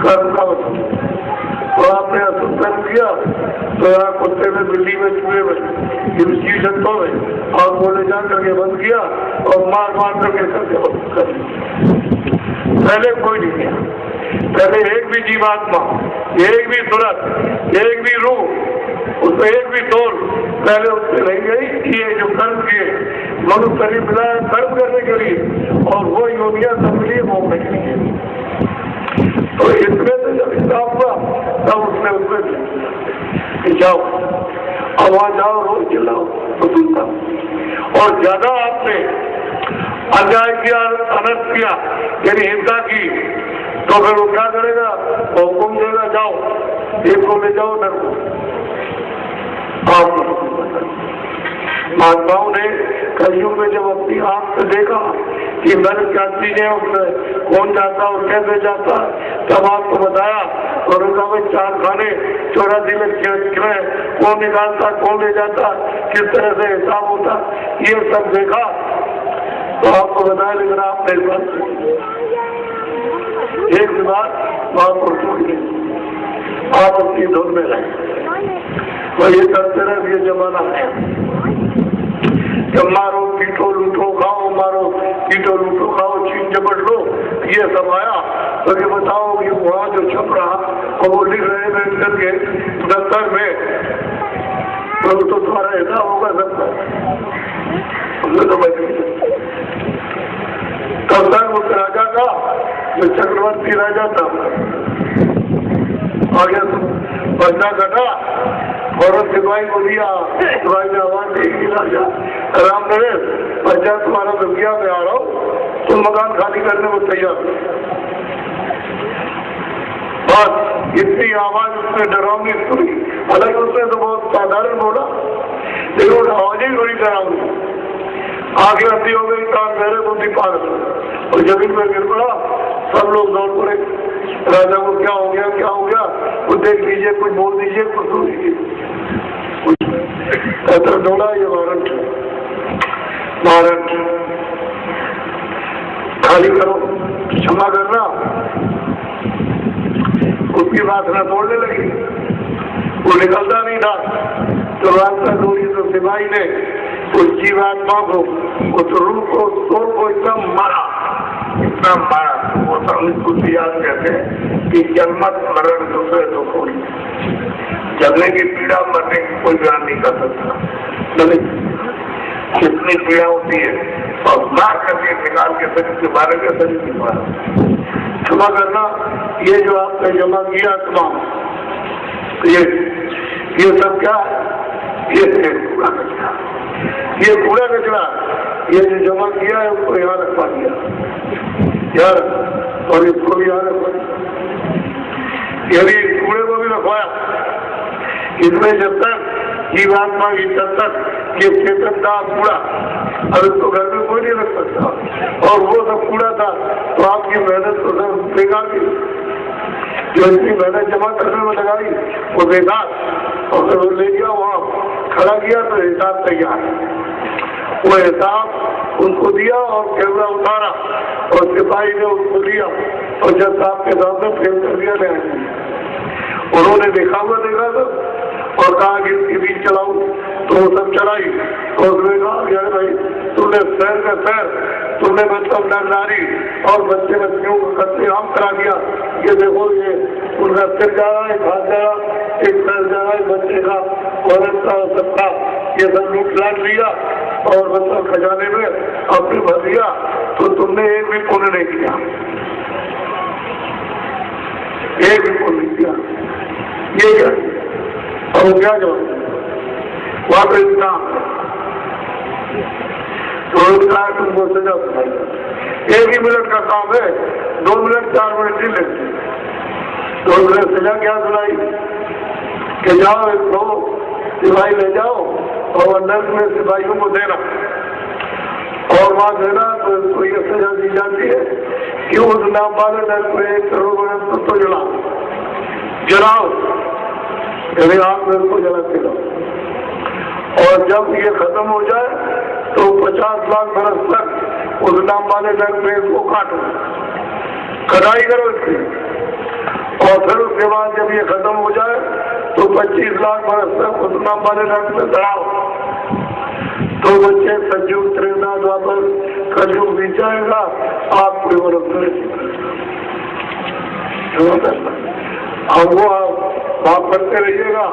कर्म का तो आपने असुकर्म किया तो यहाँ कुत्ते में, बिल्ली में, चूहे में, जी शक्तों में और बोले जा करके बंद किया और मार करके करके बंद कर। पहले कोई नहीं किया, पहले एक भी जीवात्मा, एक भी सूरत, एक भी रूह, उसमें एक भी तोल पहले उससे नहीं गई कि ये जो कर्म किए मनुष्य शरीर मिला कर्म करने के लिए और वो योनिया सब लिए भोगने के लिए। तो इसमें से जब हिसाब हुआ तब उसने उसमें जाओ, आवाज आओ, रोज चिल्लाओ तो सुनता। और ज्यादा आपने अन्याय किया, अनर्थ किया, यानी हिंसा की, तो फिर वो क्या करेगा? वो हुक्म देगा जाओ, एक को ले जाओ नर को। महात्माओं ने कलयुग में जब अपनी आंख से देखा कि नर्क क्या चीजें उसमें कौन जाता और कैसे जाता, तब आपको बताया और उनका भाई 4 खाने 84 लाख कौन निकालता, कौन ले जाता, किस तरह से हिसाब होता, ये सब देखा तो आपको बताया। लेकिन आपने एक बार वहां पर छोड़ गए, आप अपनी धुन में रहे। वही करते रहे, ये जमाना है जब मारो पीटो लूटो खाओ, मारो पीटो लूटो खाओ, छीन झपट लो, ये सब आया। तो ये बताओ कि वहाँ जो छप रहा और वो लिख रहे बैठ करके दफ्तर में, तो तुम्हारा हिसाब होगा सबका, समझ नहीं। तब तक उस राजा का जो चक्रवर्ती राजा था आगे बच्चा घटा और सिपाही को दिया, सिपाही ने आवाज देगी राजा राम नरेश बच्चा तुम्हारा दुनिया में आ रहा हो, तुम मकान खाली करने को तैयार। बस इतनी आवाज उसने डरावनी सुनी, हालांकि उसने तो बहुत साधारण बोला लेकिन उस आवाज ही थोड़ी डरावनी। आगे हड्डी हो गई, कान मेरे बुद्धि पागल और जमीन पर गिर पड़ा, सब लोग दौड़ पड़े। राजा को क्या हो गया, क्या हो गया, वो देख लीजिए, कुछ बोल दीजिए, कुछ सुन लीजिए। कहता दौड़ा ये वारंट खाली करो, क्षमा करना। उसकी बात न तोड़ने लगी, वो निकलता नहीं था। तो रास्ता दूरी तो सिपाही ने उस जीवात्मा को, उस रूह को, सोल को एकदम मारा, इतना मारा। वो कुछ याद कहते हैं कि जन्मत मरण दूसरे तो कोई जलने की पीड़ा, मरने की कोई बयान नहीं कर सकता। कितनी पीड़ा होती है, और मार करके निकाल के शरीर के बारे में शरीर की मारा। क्षमा करना, ये जो आपने जमा किया तमाम, ये सब क्या है? ये कूड़ा कचरा, ये कूड़ा कचरा, ये जो जमा किया है उसको यहाँ रखवा दिया यार, और इसको भी यहाँ रखवा दिया। यदि कूड़े को भी रखवाया, इसमें जब तक जीवात्मा की तब तक ये चेतन का कूड़ा, अब इसको घर में कोई नहीं रख सकता, और वो सब कूड़ा था तो आपकी मेहनत तो सब बेकार थी। जो इतनी मेहनत जमा करने में लगाई वो बेकार, और फिर वो ले गया वहाँ खड़ा किया तो हिसाब तैयार। वो हिसाब उनको दिया और कैमरा उतारा और सिपाही ने उसको दिया और जब साहब के सामने फेल कर दिया गया। उन्होंने देखा था और कहा कि इसके बीच चलाऊ, तो वो सब चलाई। और उसने कहा यार भाई, तुमने शहर का शहर, तुमने मतलब नारी और बच्चे बच्चियों को कत्लेआम करा दिया। ये देखो, ये उनका सिर जा रहा है, हाथ जा रहा, एक पैर जा रहा है, बच्चे का, औरत का, सबका ये सब लूट लाट लिया और मतलब खजाने में अपने भर दिया, तो तुमने एक भी पुण्य नहीं किया, एक भी पुण्य नहीं किया। ये क्या और क्या जवाब वहां पर इंसान तुमको सजा सुनाएगा। एक ही मिनट का काम है, 2 मिनट 4 मिनट नहीं लगते। 2 मिनट सजा क्या सुनाई कि जाओ इसको सिपाही ले जाओ और अंदर में सिपाहियों को देना, और वहां देना तो इसको ये सजा दी जाती है कि उस नाम वाले दल को 1 करोड़ तो जलाओ, यदि आप उसको जला के लो। और जब ये खत्म हो जाए तो 50 लाख बरस तक उस नाम वाले दल में इसको काटो, कटाई करो इसकी। और फिर उसके बाद जब ये खत्म हो जाए तो 25 लाख बरस तक उस नाम वाले दल में दड़ाओ। तो बच्चे सज्जुग, त्रेता, द्वापर, कलयुग बीत जाएगा, आप कोई बरस नहीं। अब वो आप करते रहिएगा,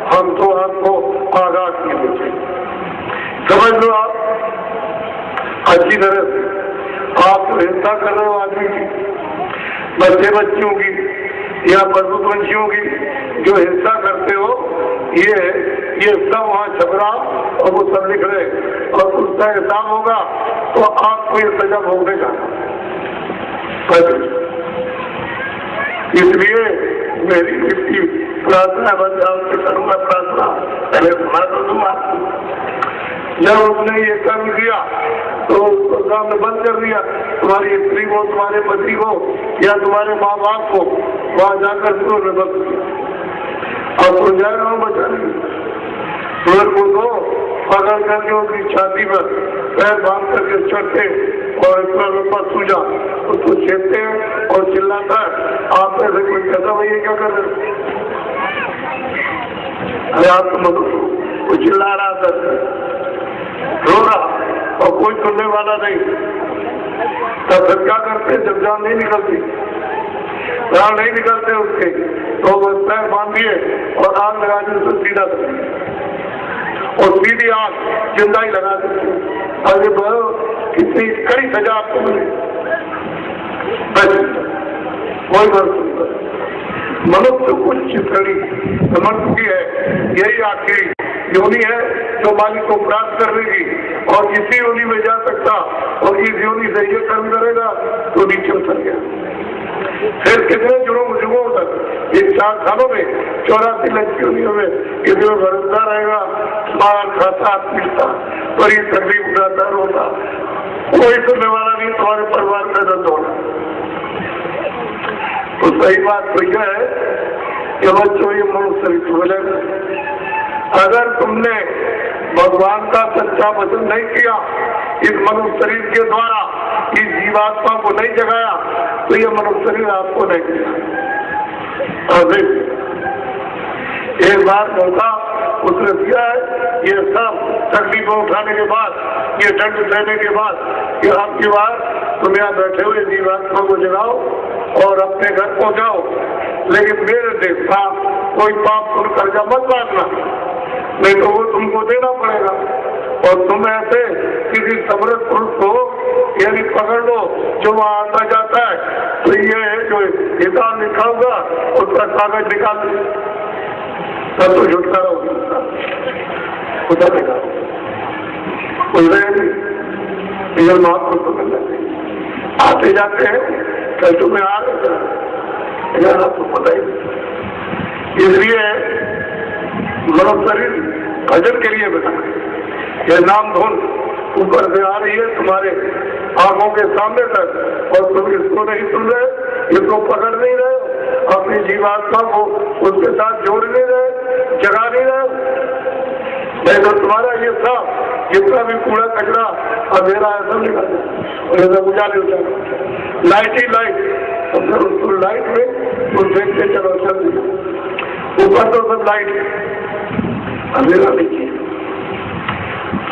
हम तो आपको आगाह किए बच्चे समझ लो। आप अच्छी तरह से आप हिंसा कर रहे हो आदमी की, बच्चे बच्चियों की या पशु पंछियों की जो हिंसा करते हो, ये सब वहाँ छप रहा और वो सब लिख रहे, और उसका हिसाब होगा तो आपको ये सजा भोगने का। इसलिए मेरी इसकी प्रार्थना बचाव से करूंगा, प्रार्थना पहले सुना तो दूँ आपको। जब उसने ये कर्म किया तो उसको सामने बंद कर दिया, तुम्हारी स्त्री को, तुम्हारे पति को या तुम्हारे माँ बाप को वहां जाकर उन्होंने बंद किया। अब तो जाएगा वो बचाने, सूरज को तो पकड़ करके उसकी छाती पर पैर बांध करके चढ़ते और इतना लंबा सूझा उसको छेदते हैं और चिल्लाता है। आप ऐसे कोई कहता भाई ये क्या कर रहे? अरे आप तो वो चिल्ला रहा था, रो रहा और कोई सुनने वाला नहीं। तब फिर क्या करते? जब जान नहीं निकलती, प्राण नहीं निकलते उसके, तो वो पैर बांधिए और आग लगा दी, उसको सीधा कर और सीधी आग जिंदा ही लगा देते। अरे बड़ो कितनी कड़ी सजा आपको मिली, कोई बात नहीं। मनुष्य कुछ चित्रणी समझ चुकी है, यही आखिरी योनि है जो मालिक को प्राप्त कर लेगी, और इसी योनि में जा सकता और इस योनि से ये कर्म करेगा तो नीचे उतर गया। फिर कितने जुगों तक इन 4 सालों में 84 लाख योनियों में इसमें भरोसा रहेगा, मार खाता पीटता, बड़ी तकलीफ उठाता, रोता, कोई सुनने वाला नहीं, तुम्हारे परिवार का दर्द होना। तो सही बात तो यह है कि बच्चों ये मनुष्य शरीर बोले, अगर तुमने भगवान का सच्चा वचन नहीं किया, इस मनुष्य शरीर के द्वारा इस जीवात्मा को नहीं जगाया, तो ये मनुष्य शरीर आपको नहीं दिया। एक बार मौका उसने दिया है, ये सब तकलीफों उठाने के बाद, ये दंड देने के बाद कि आपकी बात तुम यहाँ बैठे हुए जीवात्मा को जगाओ और अपने घर पहुंचाओ, लेकिन मेरे से पाप कोई पाप तुम कर्जा मत बांटना, नहीं तो वो तुमको देना पड़ेगा। और तुम ऐसे किसी समर्थ पुरुष को यानी पकड़ लो जो वहाँ आता जाता है, तो ये जो हिसाब लिखा होगा उसका कागज निकाल दो, तब तो छुटकारा होगा। खुदा देखा बोल रहे हैं महापुरुष को मिलना आते जाते हैं, कल तुम्हें आ रहे आपको पता ही। इसलिए मनुष्य शरीर भजन के लिए बना, यह नाम धुन ऊपर से आ रही है तुम्हारे आंखों के सामने तक, और तुम इसको नहीं सुन रहे, इसको पकड़ नहीं रहे, अपनी जीवात्मा को उसके साथ जोड़ नहीं रहे, जगा नहीं रहे, नहीं तो तुम्हारा ये सब जितना भी कूड़ा कचरा अंधेरा है सब निकाल और ऐसा उजाले हो जाए, लाइट ही लाइट, उसको लाइट में तो देखते चलो चल ऊपर तो सब लाइट, अंधेरा नहीं।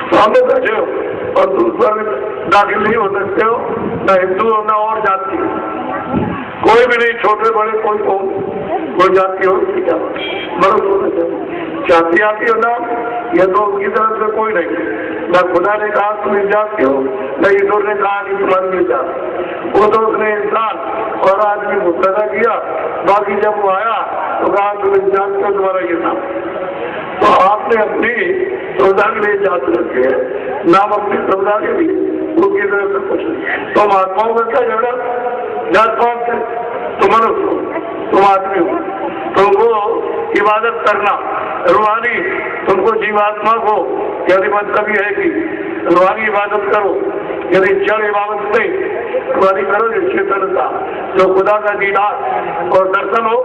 सामने बैठे हो और तुम पर दाखिल नहीं हो सकते हो, न हिंदू हो न और जाति, कोई भी नहीं, छोटे बड़े कोई कौन कोई जाति हो, क्या मर्द होना चाहिए, जाति आती हो ना, यह तो उनकी तरफ से कोई नहीं, न खुदा ने कहा तुम इस जात के हो, न ईश्वर ने कहा कि तुम्हारी ये जात, वो तो उसने इंसान और आदमी को पैदा किया, बाकी जब वो आया तो कहा तुम इस जात के, तुम्हारा ये नाम, तो आपने अपनी समुदाय के लिए जात रखी है, नाम अपनी समुदाय के लिए, उनकी तरफ से कुछ नहीं। तुम आत्माओं में क्या झगड़ा, जात पात से, तुम मनुष्य हो, तुम आदमी हो, तुमको इबादत करना रूहानी, तुमको जीवात्मा को यदि मतलब ये है कि रूहानी इबादत करो, यदि जड़ इबादत नहीं रूहानी करो, जो चेतनता जो खुदा का दीदार और दर्शन हो,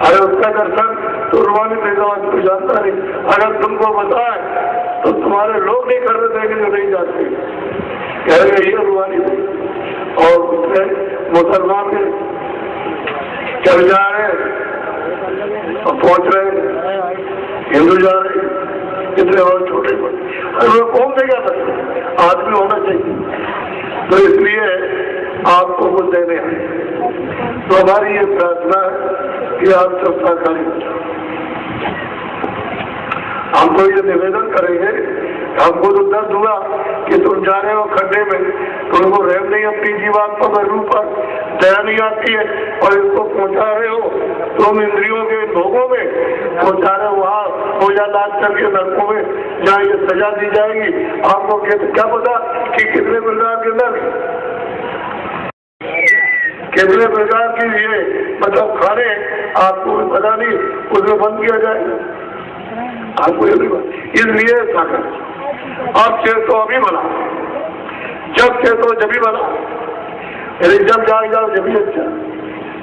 अरे उसका दर्शन तो रूहानी पैदावार को जानता नहीं, अगर तुमको बताए तो तुम्हारे लोग नहीं कर रहे थे, नहीं जाते, कह रहे ये रूहानी, और उसमें मुसलमान के चल जा रहे और पहुंच रहे, हिंदू जा रहे, कितने और छोटे बड़े, अरे वो कौन देगा, आदमी होना चाहिए, तो इसलिए आपको वो देने आए। तो हमारी ये प्रार्थना है कि आप सब सहकारी हो जाओ। हम तो ये निवेदन करेंगे, हमको तो दर्द हुआ कि तुम जा रहे हो खड्डे में, तुमको रहम नहीं अपनी जीवात्मा में रूप पर दया नहीं आती है, और इसको पहुंचा रहे हो तुम इंद्रियों के भोगों में, पहुंचा रहे हो वहाँ पूजा लाद करके नरकों में जहाँ ये सजा दी जाएगी। आपको क्या पता कि कितने प्रकार के नर्क, कितने प्रकार की ये मतलब खाने आपको भी पता नहीं, उसमें बंद किया जाएगा, आपको ये भी बात। इसलिए अब से तो अभी बना, जब से तो जब ही बना, यदि जब जाग जाओ जब भी अच्छा।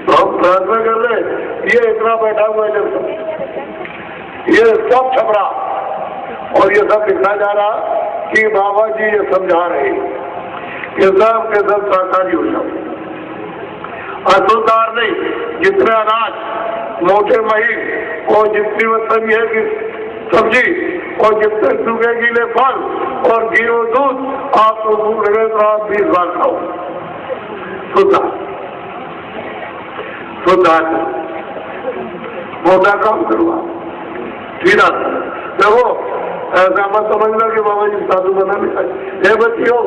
तो हम प्रार्थना कर ले, ये इतना बैठा हुआ है जब ये सब छपरा और ये सब लिखा जा रहा कि बाबा जी ये समझा रहे, ये सब के सब साकारी हो जाओ, असुदार नहीं, जितने अनाज मोटे महीन और जितनी मतलब ये है कि सब्जी और जितने सूखे गीले फल और घी और दूध, आपको भूख लगे तो आप 20 बार खाओ, सुधा सुधा मोटा काम करवा, ठीक है। देखो ऐसा मत समझना कि बाबा जी साधु बनाने चाहिए, बच्चियों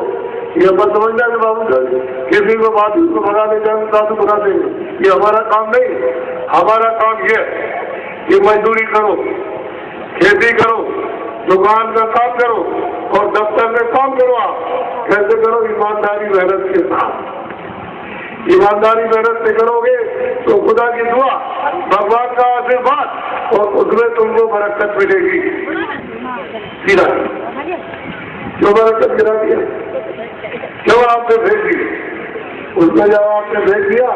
ये मत समझना कि बाबू किसी को बात को बना ले जाए साधु बना देंगे, ये हमारा काम नहीं। हमारा काम ये कि मजदूरी करो, खेती करो, दुकान का काम करो और दफ्तर में काम करो। आप कैसे करो? ईमानदारी मेहनत के साथ। ईमानदारी मेहनत से करोगे तो खुदा की दुआ, भगवान का आशीर्वाद और उसमें तुमको बरकत मिलेगी। सीधा क्यों बरकत गिरा दिया, क्यों आपने भेज दी? उसमें जब आपने भेज दिया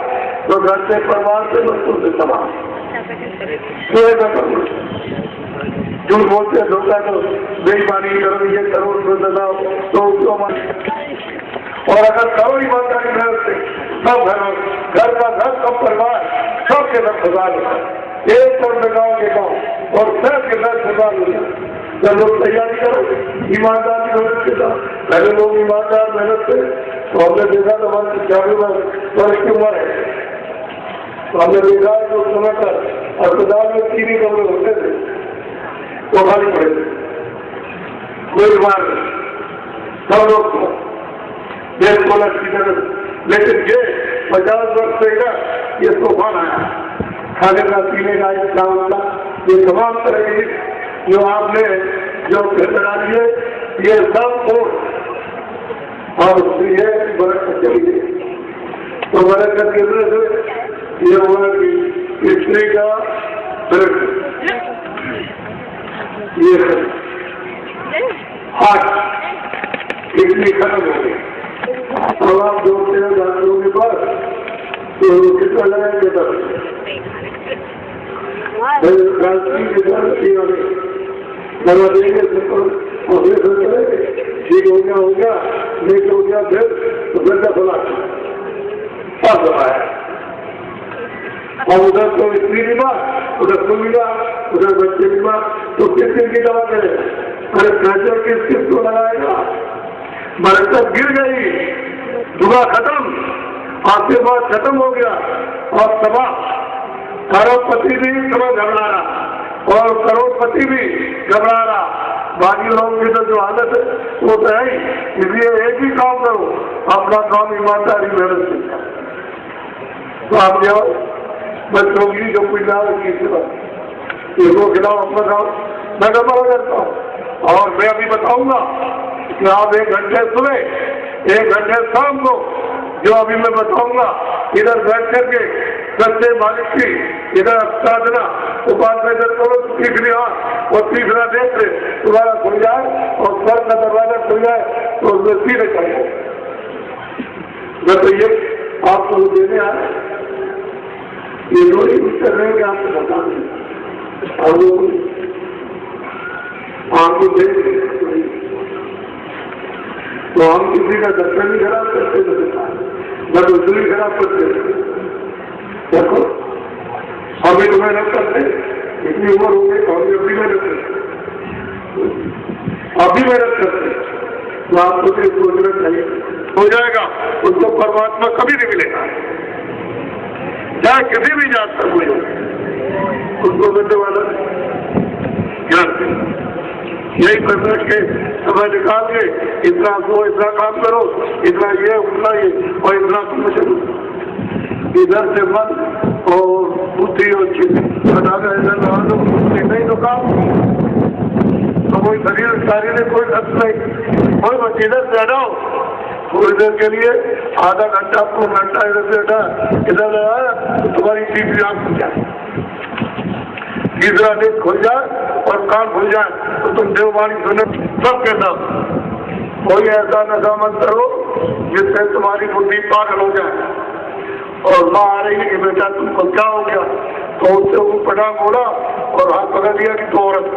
तो घर से परिवार से बच्चों से तमाम झूठ बोलते धोखा तो बेईमानी करो, ये करो, उसको लगाओ तो उसको और अगर करो ईमानदारी मेहनत से सब घर का घर सब परिवार सबके 10,000 एक और लगाओ के गाँव और 10 के 10,000 हो जाए। जब लोग तैयारी करो ईमानदारी मेहनत के साथ, पहले लोग ईमानदार मेहनत से तो हमने देखा तो हमारे 40 की उम्र है तो हमने देखा जो समय पर अस्पताल में 3 कमरे होते थे वो खाली पड़े थे, कोई बीमार नहीं, सब लोग लेकिन ये 50 वर्ष से ना ये तूफान आया, खाने का पीने का इसका ये तमाम तरह की जो आपने जो लगा दिए ये सब को और ये बरकत चली गई तो बरकत के से ये हुआ कि पिछले का ये हाथ कितनी खत्म हो गई। अब आप जोड़ते हैं डॉक्टरों के पास तो कितना लगाएंगे दवा देंगे ठीक हो गया नहीं हो गया फिर का फला सब दवा है और उधर तो स्त्री बीमार उधर खुद बीमार उधर बच्चे बीमार तो किस दिन की दवा करें? अरे कैंसर किस को लगाएगा? बरकत गिर गई, दुआ खत्म, आशीर्वाद खत्म हो गया और तबाह। करोड़पति भी समझ घबरा रहा और करोड़पति भी घबरा रहा। बाकी लोगों की तो जो हालत है वो तो है ही। इसलिए एक ही काम करो, अपना काम ईमानदारी मेहनत से तो आप जाओ बच्चों की जो कोई लाभ की सेवा इनको खिलाओ, अपना खाओ, मैं गड़बड़ करता हूँ। और मैं अभी बताऊंगा कि आप 1 घंटे सुबह 1 घंटे शाम को जो अभी मैं बताऊंगा इधर बैठ करके सच्चे मालिक की इधर साधना उपासना इधर करो, तीसरी आंख और तीसरा नेत्र तुम्हारा खुल जाए और स्वर का दरवाजा खुल जाए तो उसमें सीधे करेंगे। मैं तो ये आपको देने आए ये थोड़ी कुछ कर रहे हैं कि आपको बता दें और आपको देख तो हम किसी का दर्शन नहीं खराब करते न दूसरी खराब करते। देखो अभी तो मेहनत करते, इतनी उम्र हो गई तो हम अभी मेहनत करते, अभी मेहनत करते तो आपको सोचना चाहिए हो जाएगा। उसको परमात्मा कभी नहीं मिलेगा, चाहे किसी भी जात तक हो उसको मिलने वाला ज्ञान। यही पर बैठ के समय निकाल के इतना सो, इतना काम करो, इतना ये उतना ये और इतना तुम इधर से मन और बुद्धि और चित्त हटा कर इधर लगा दो, नहीं तो काम तो कोई शारीरिक कोई खर्च नहीं, कोई बस इधर से हटाओ थोड़ी देर के लिए आधा घंटा 2 घंटा इधर से हटा इधर लगाया तो तुम्हारी तीसरी आंख खुल जाए, तीसरा नेत्र खुल जाए और कान खुल जाए तो तुम देववाणी सुनो सबके सब। कोई ऐसा नशा मत करो जिससे तुम्हारी बुद्धि पागल हो जाए और माँ आ रही है कि बेटा तुमको क्या हो गया तो उससे वो पटा मोड़ा और हाथ पकड़ लिया कि तो औरत।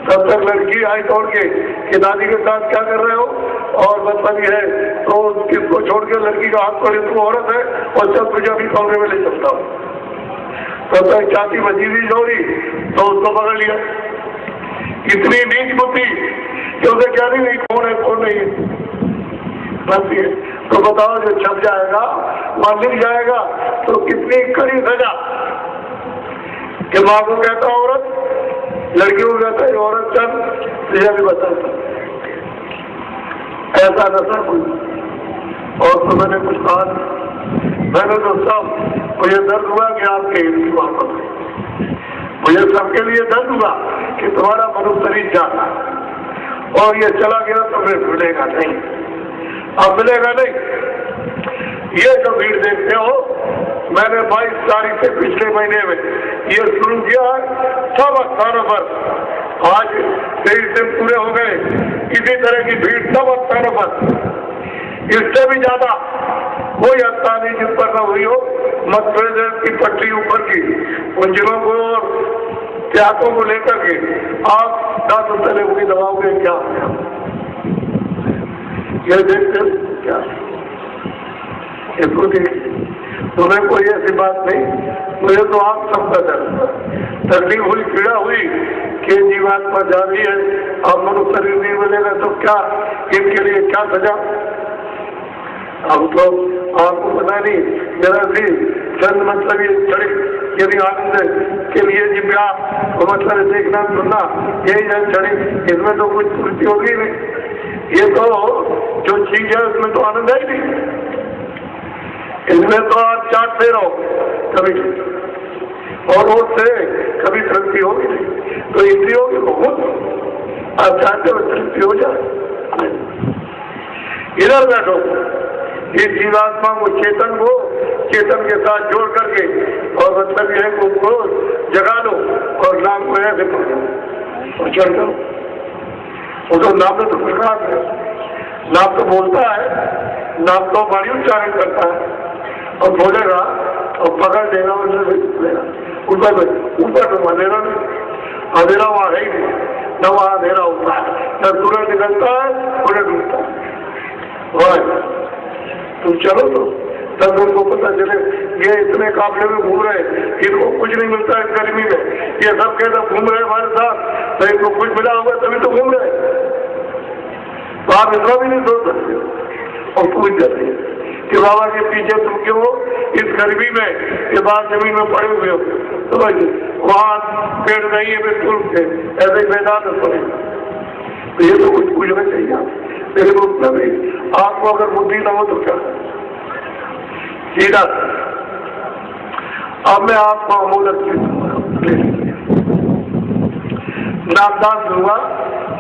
तब तक लड़की आई दौड़ के कि दादी के साथ क्या कर रहे हो और बदतमीजी है तो किसको छोड़ के लड़की का हाथ पकड़े तुम औरत है और चल तुझे अभी कमरे में ले सकता हूँ। तब तक चाची भजीवी दौड़ी तो उसको पकड़ लिया। इतनी नीच बुद्धि कि उसे क्या नहीं कौन है कौन नहीं है बस ये तो बताओ जो छप जाएगा वहां लिख जाएगा तो कितनी कड़ी सजा कि माँ को कहता औरत, लड़की को कहता है औरत चल तुझे भी बता ऐसा नशा कोई। और तो मैंने कुछ कहा मैंने तो सब मुझे दर्द हुआ कि आपके हिंदी वापस मुझे सबके लिए दर्द हुआ कि तुम्हारा मनुष्य शरीर जाता और ये चला गया तो फिर मिलेगा नहीं, अब मिलेगा नहीं। ये जो भीड़ देखते हो मैंने 22 तारीख से पिछले महीने में ये शुरू किया है सब स्थानों पर। आज 23 दिन पूरे हो गए, इसी तरह की भीड़ सब स्थानों पर, इससे भी ज्यादा कोई हत्या नहीं जिन पर न हुई हो। मध्य की पट्टी ऊपर की उन जिलों को और त्यागों को लेकर के आप 10 तले हुई दबाओगे क्या? ये देखते क्या इसको तुम्हें कोई ऐसी बात नहीं। मुझे तो आप सबका तकलीफ हुई, पीड़ा हुई कि जीवात्मा जा रही है और मनुष्य शरीर नहीं मिलेगा तो क्या इनके लिए क्या सजा? अब तो आपको पता नहीं जरा सी चंद मतलब ये चढ़ी यदि आनंद के लिए जिब्या मतलब देखना सुनना यही जब चढ़ी, इसमें तो कुछ पूर्ति होगी नहीं। ये तो जो चीज है उसमें तो आनंद है ही नहीं। इसमें तो आप चाटते रहो कभी और उससे कभी तृप्ति होगी नहीं। तो इंद्रियों की बहुत आप चाहते हो तृप्ति हो जाए। इधर बैठो, इस जीवात्मा को चेतन के साथ जोड़ करके और मतलब यह को जगा लो और नाम को ऐसे पकड़ो और चल करो। वो तो नाम तो प्रकाश है, नाम तो बोलता है, नाम तो वाणी उच्चारण करता है और बोलेगा और पकड़ देगा ऊपर तो अंधेरा नहीं, अंधेरा वहां है ही नहीं, न वहां अंधेरा होता है, न सूरज निकलता है उन्हें डूबता है। तुम चलो तो तब उनको पता चले ये इतने काफले में घूम रहे, इनको कुछ नहीं मिलता है गर्मी में, ये सब कहते घूम रहे हमारे साथ, तो इनको कुछ मिला होगा तभी तो घूम रहे। तो आप इतना भी नहीं सोच सकते और पूछ जाते हैं कि बाबा के पीछे तुम क्यों इस गर्मी में ये बात जमीन में पड़े हुए हो? तो भाई वहां पेड़ नहीं है बिल्कुल के ऐसे मैदान पड़े, तो ये तो कुछ पूछना चाहिए आप, लेकिन उतना नहीं। आपको अगर बुद्धि ना हो तो क्या सीधा। अब मैं आपको अमूलक नामदान दूंगा।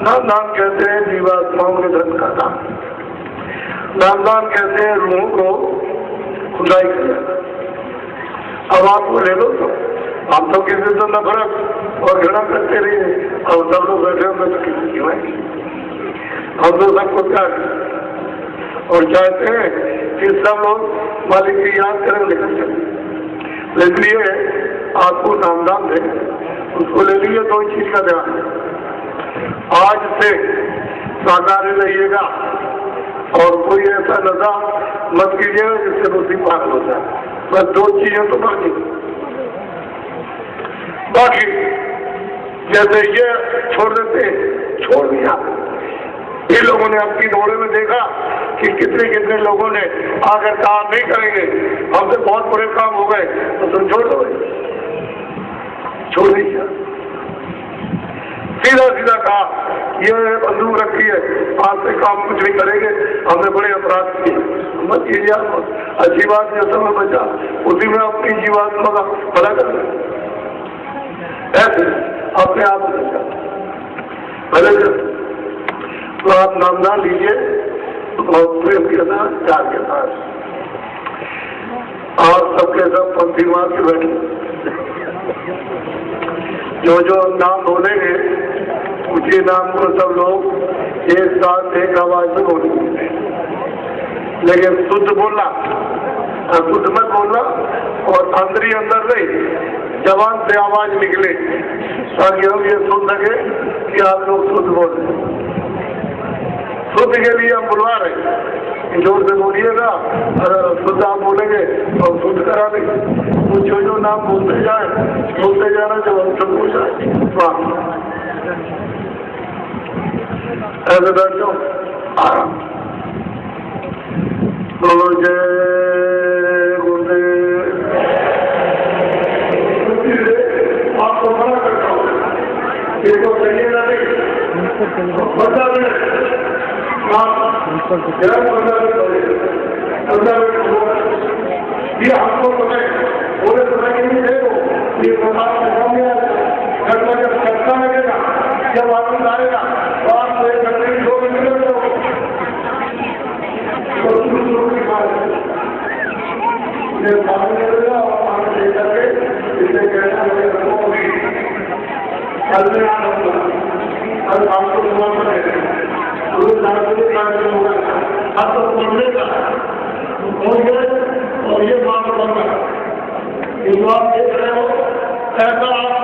नामदान कहते हैं जीवात्माओं के धर्म का नाम, नामदान कहते हैं रूहों को खुदाई करना। अब आपको ले लो तो हम तो किसी से नफरत और घृणा करते रहिए और सब लोग बैठे होंगे तो किसी की भाई हम तो सबको त्याग और चाहते हैं कि सब लोग मालिक की याद करें निकल चले। इसलिए आपको नामदान दें, उसको ले लीजिए। 2 चीज का ध्यान, आज से शाकाहारी रहिएगा और कोई ऐसा नशा मत कीजिएगा जिससे रोटी पागल हो जाए। बस 2 चीजें तो बाकी जैसे ये छोड़ देते छोड़ दिया, ये लोगों ने अपनी दौड़े में देखा कि कितने लोगों ने आकर काम नहीं करेंगे, हमसे बहुत बड़े काम हो गए, तो तुम छोड़ दो, छोड़ दीजिए। सीधा कहा ये बंदूक रखी है, आज से काम कुछ नहीं करेंगे, हमने बड़े अपराध किए, मत कीजिए। अच्छी बात जो समय बचा उसी में अपनी जीवात्मा का भला कर ऐसे अपने आप भले। तो आप नामदान लीजिए और प्रेम के साथ प्यार के साथ और सबके सब पंक्ति मार के बैठे, जो नाम बोलेंगे उसी नाम को सब लोग एक साथ एक आवाज में बोलेंगे, लेकिन शुद्ध बोलना, शुद्ध मत बोलना और अंदर नहीं, जबान से आवाज निकले ताकि हम ये सुन सके कि आप लोग शुद्ध बोल रहे। शुद्ध के लिए हम बुलवा रहे, जोर से बोलिएगा, अगर शुद्ध आप बोलेंगे तो शुद्ध करा देंगे। तो जो नाम बोलते जाना जब हम शुद्ध हो जाए ऐसे बैठो। तो जय गुरुदेव। आपको मना करता हूँ, देखो चलिएगा नहीं ये हमको समय पूरे समय के लिए देखो, ये घटना जब सत्ता लगेगा, जब आनंद आएगा तो आप 1 घंटे 2 घंटे में इसे कहना आपको समर्पण है। गुरु नानक कार्यक्रम होगा, आप तो जो आप देख रहे हो ऐसा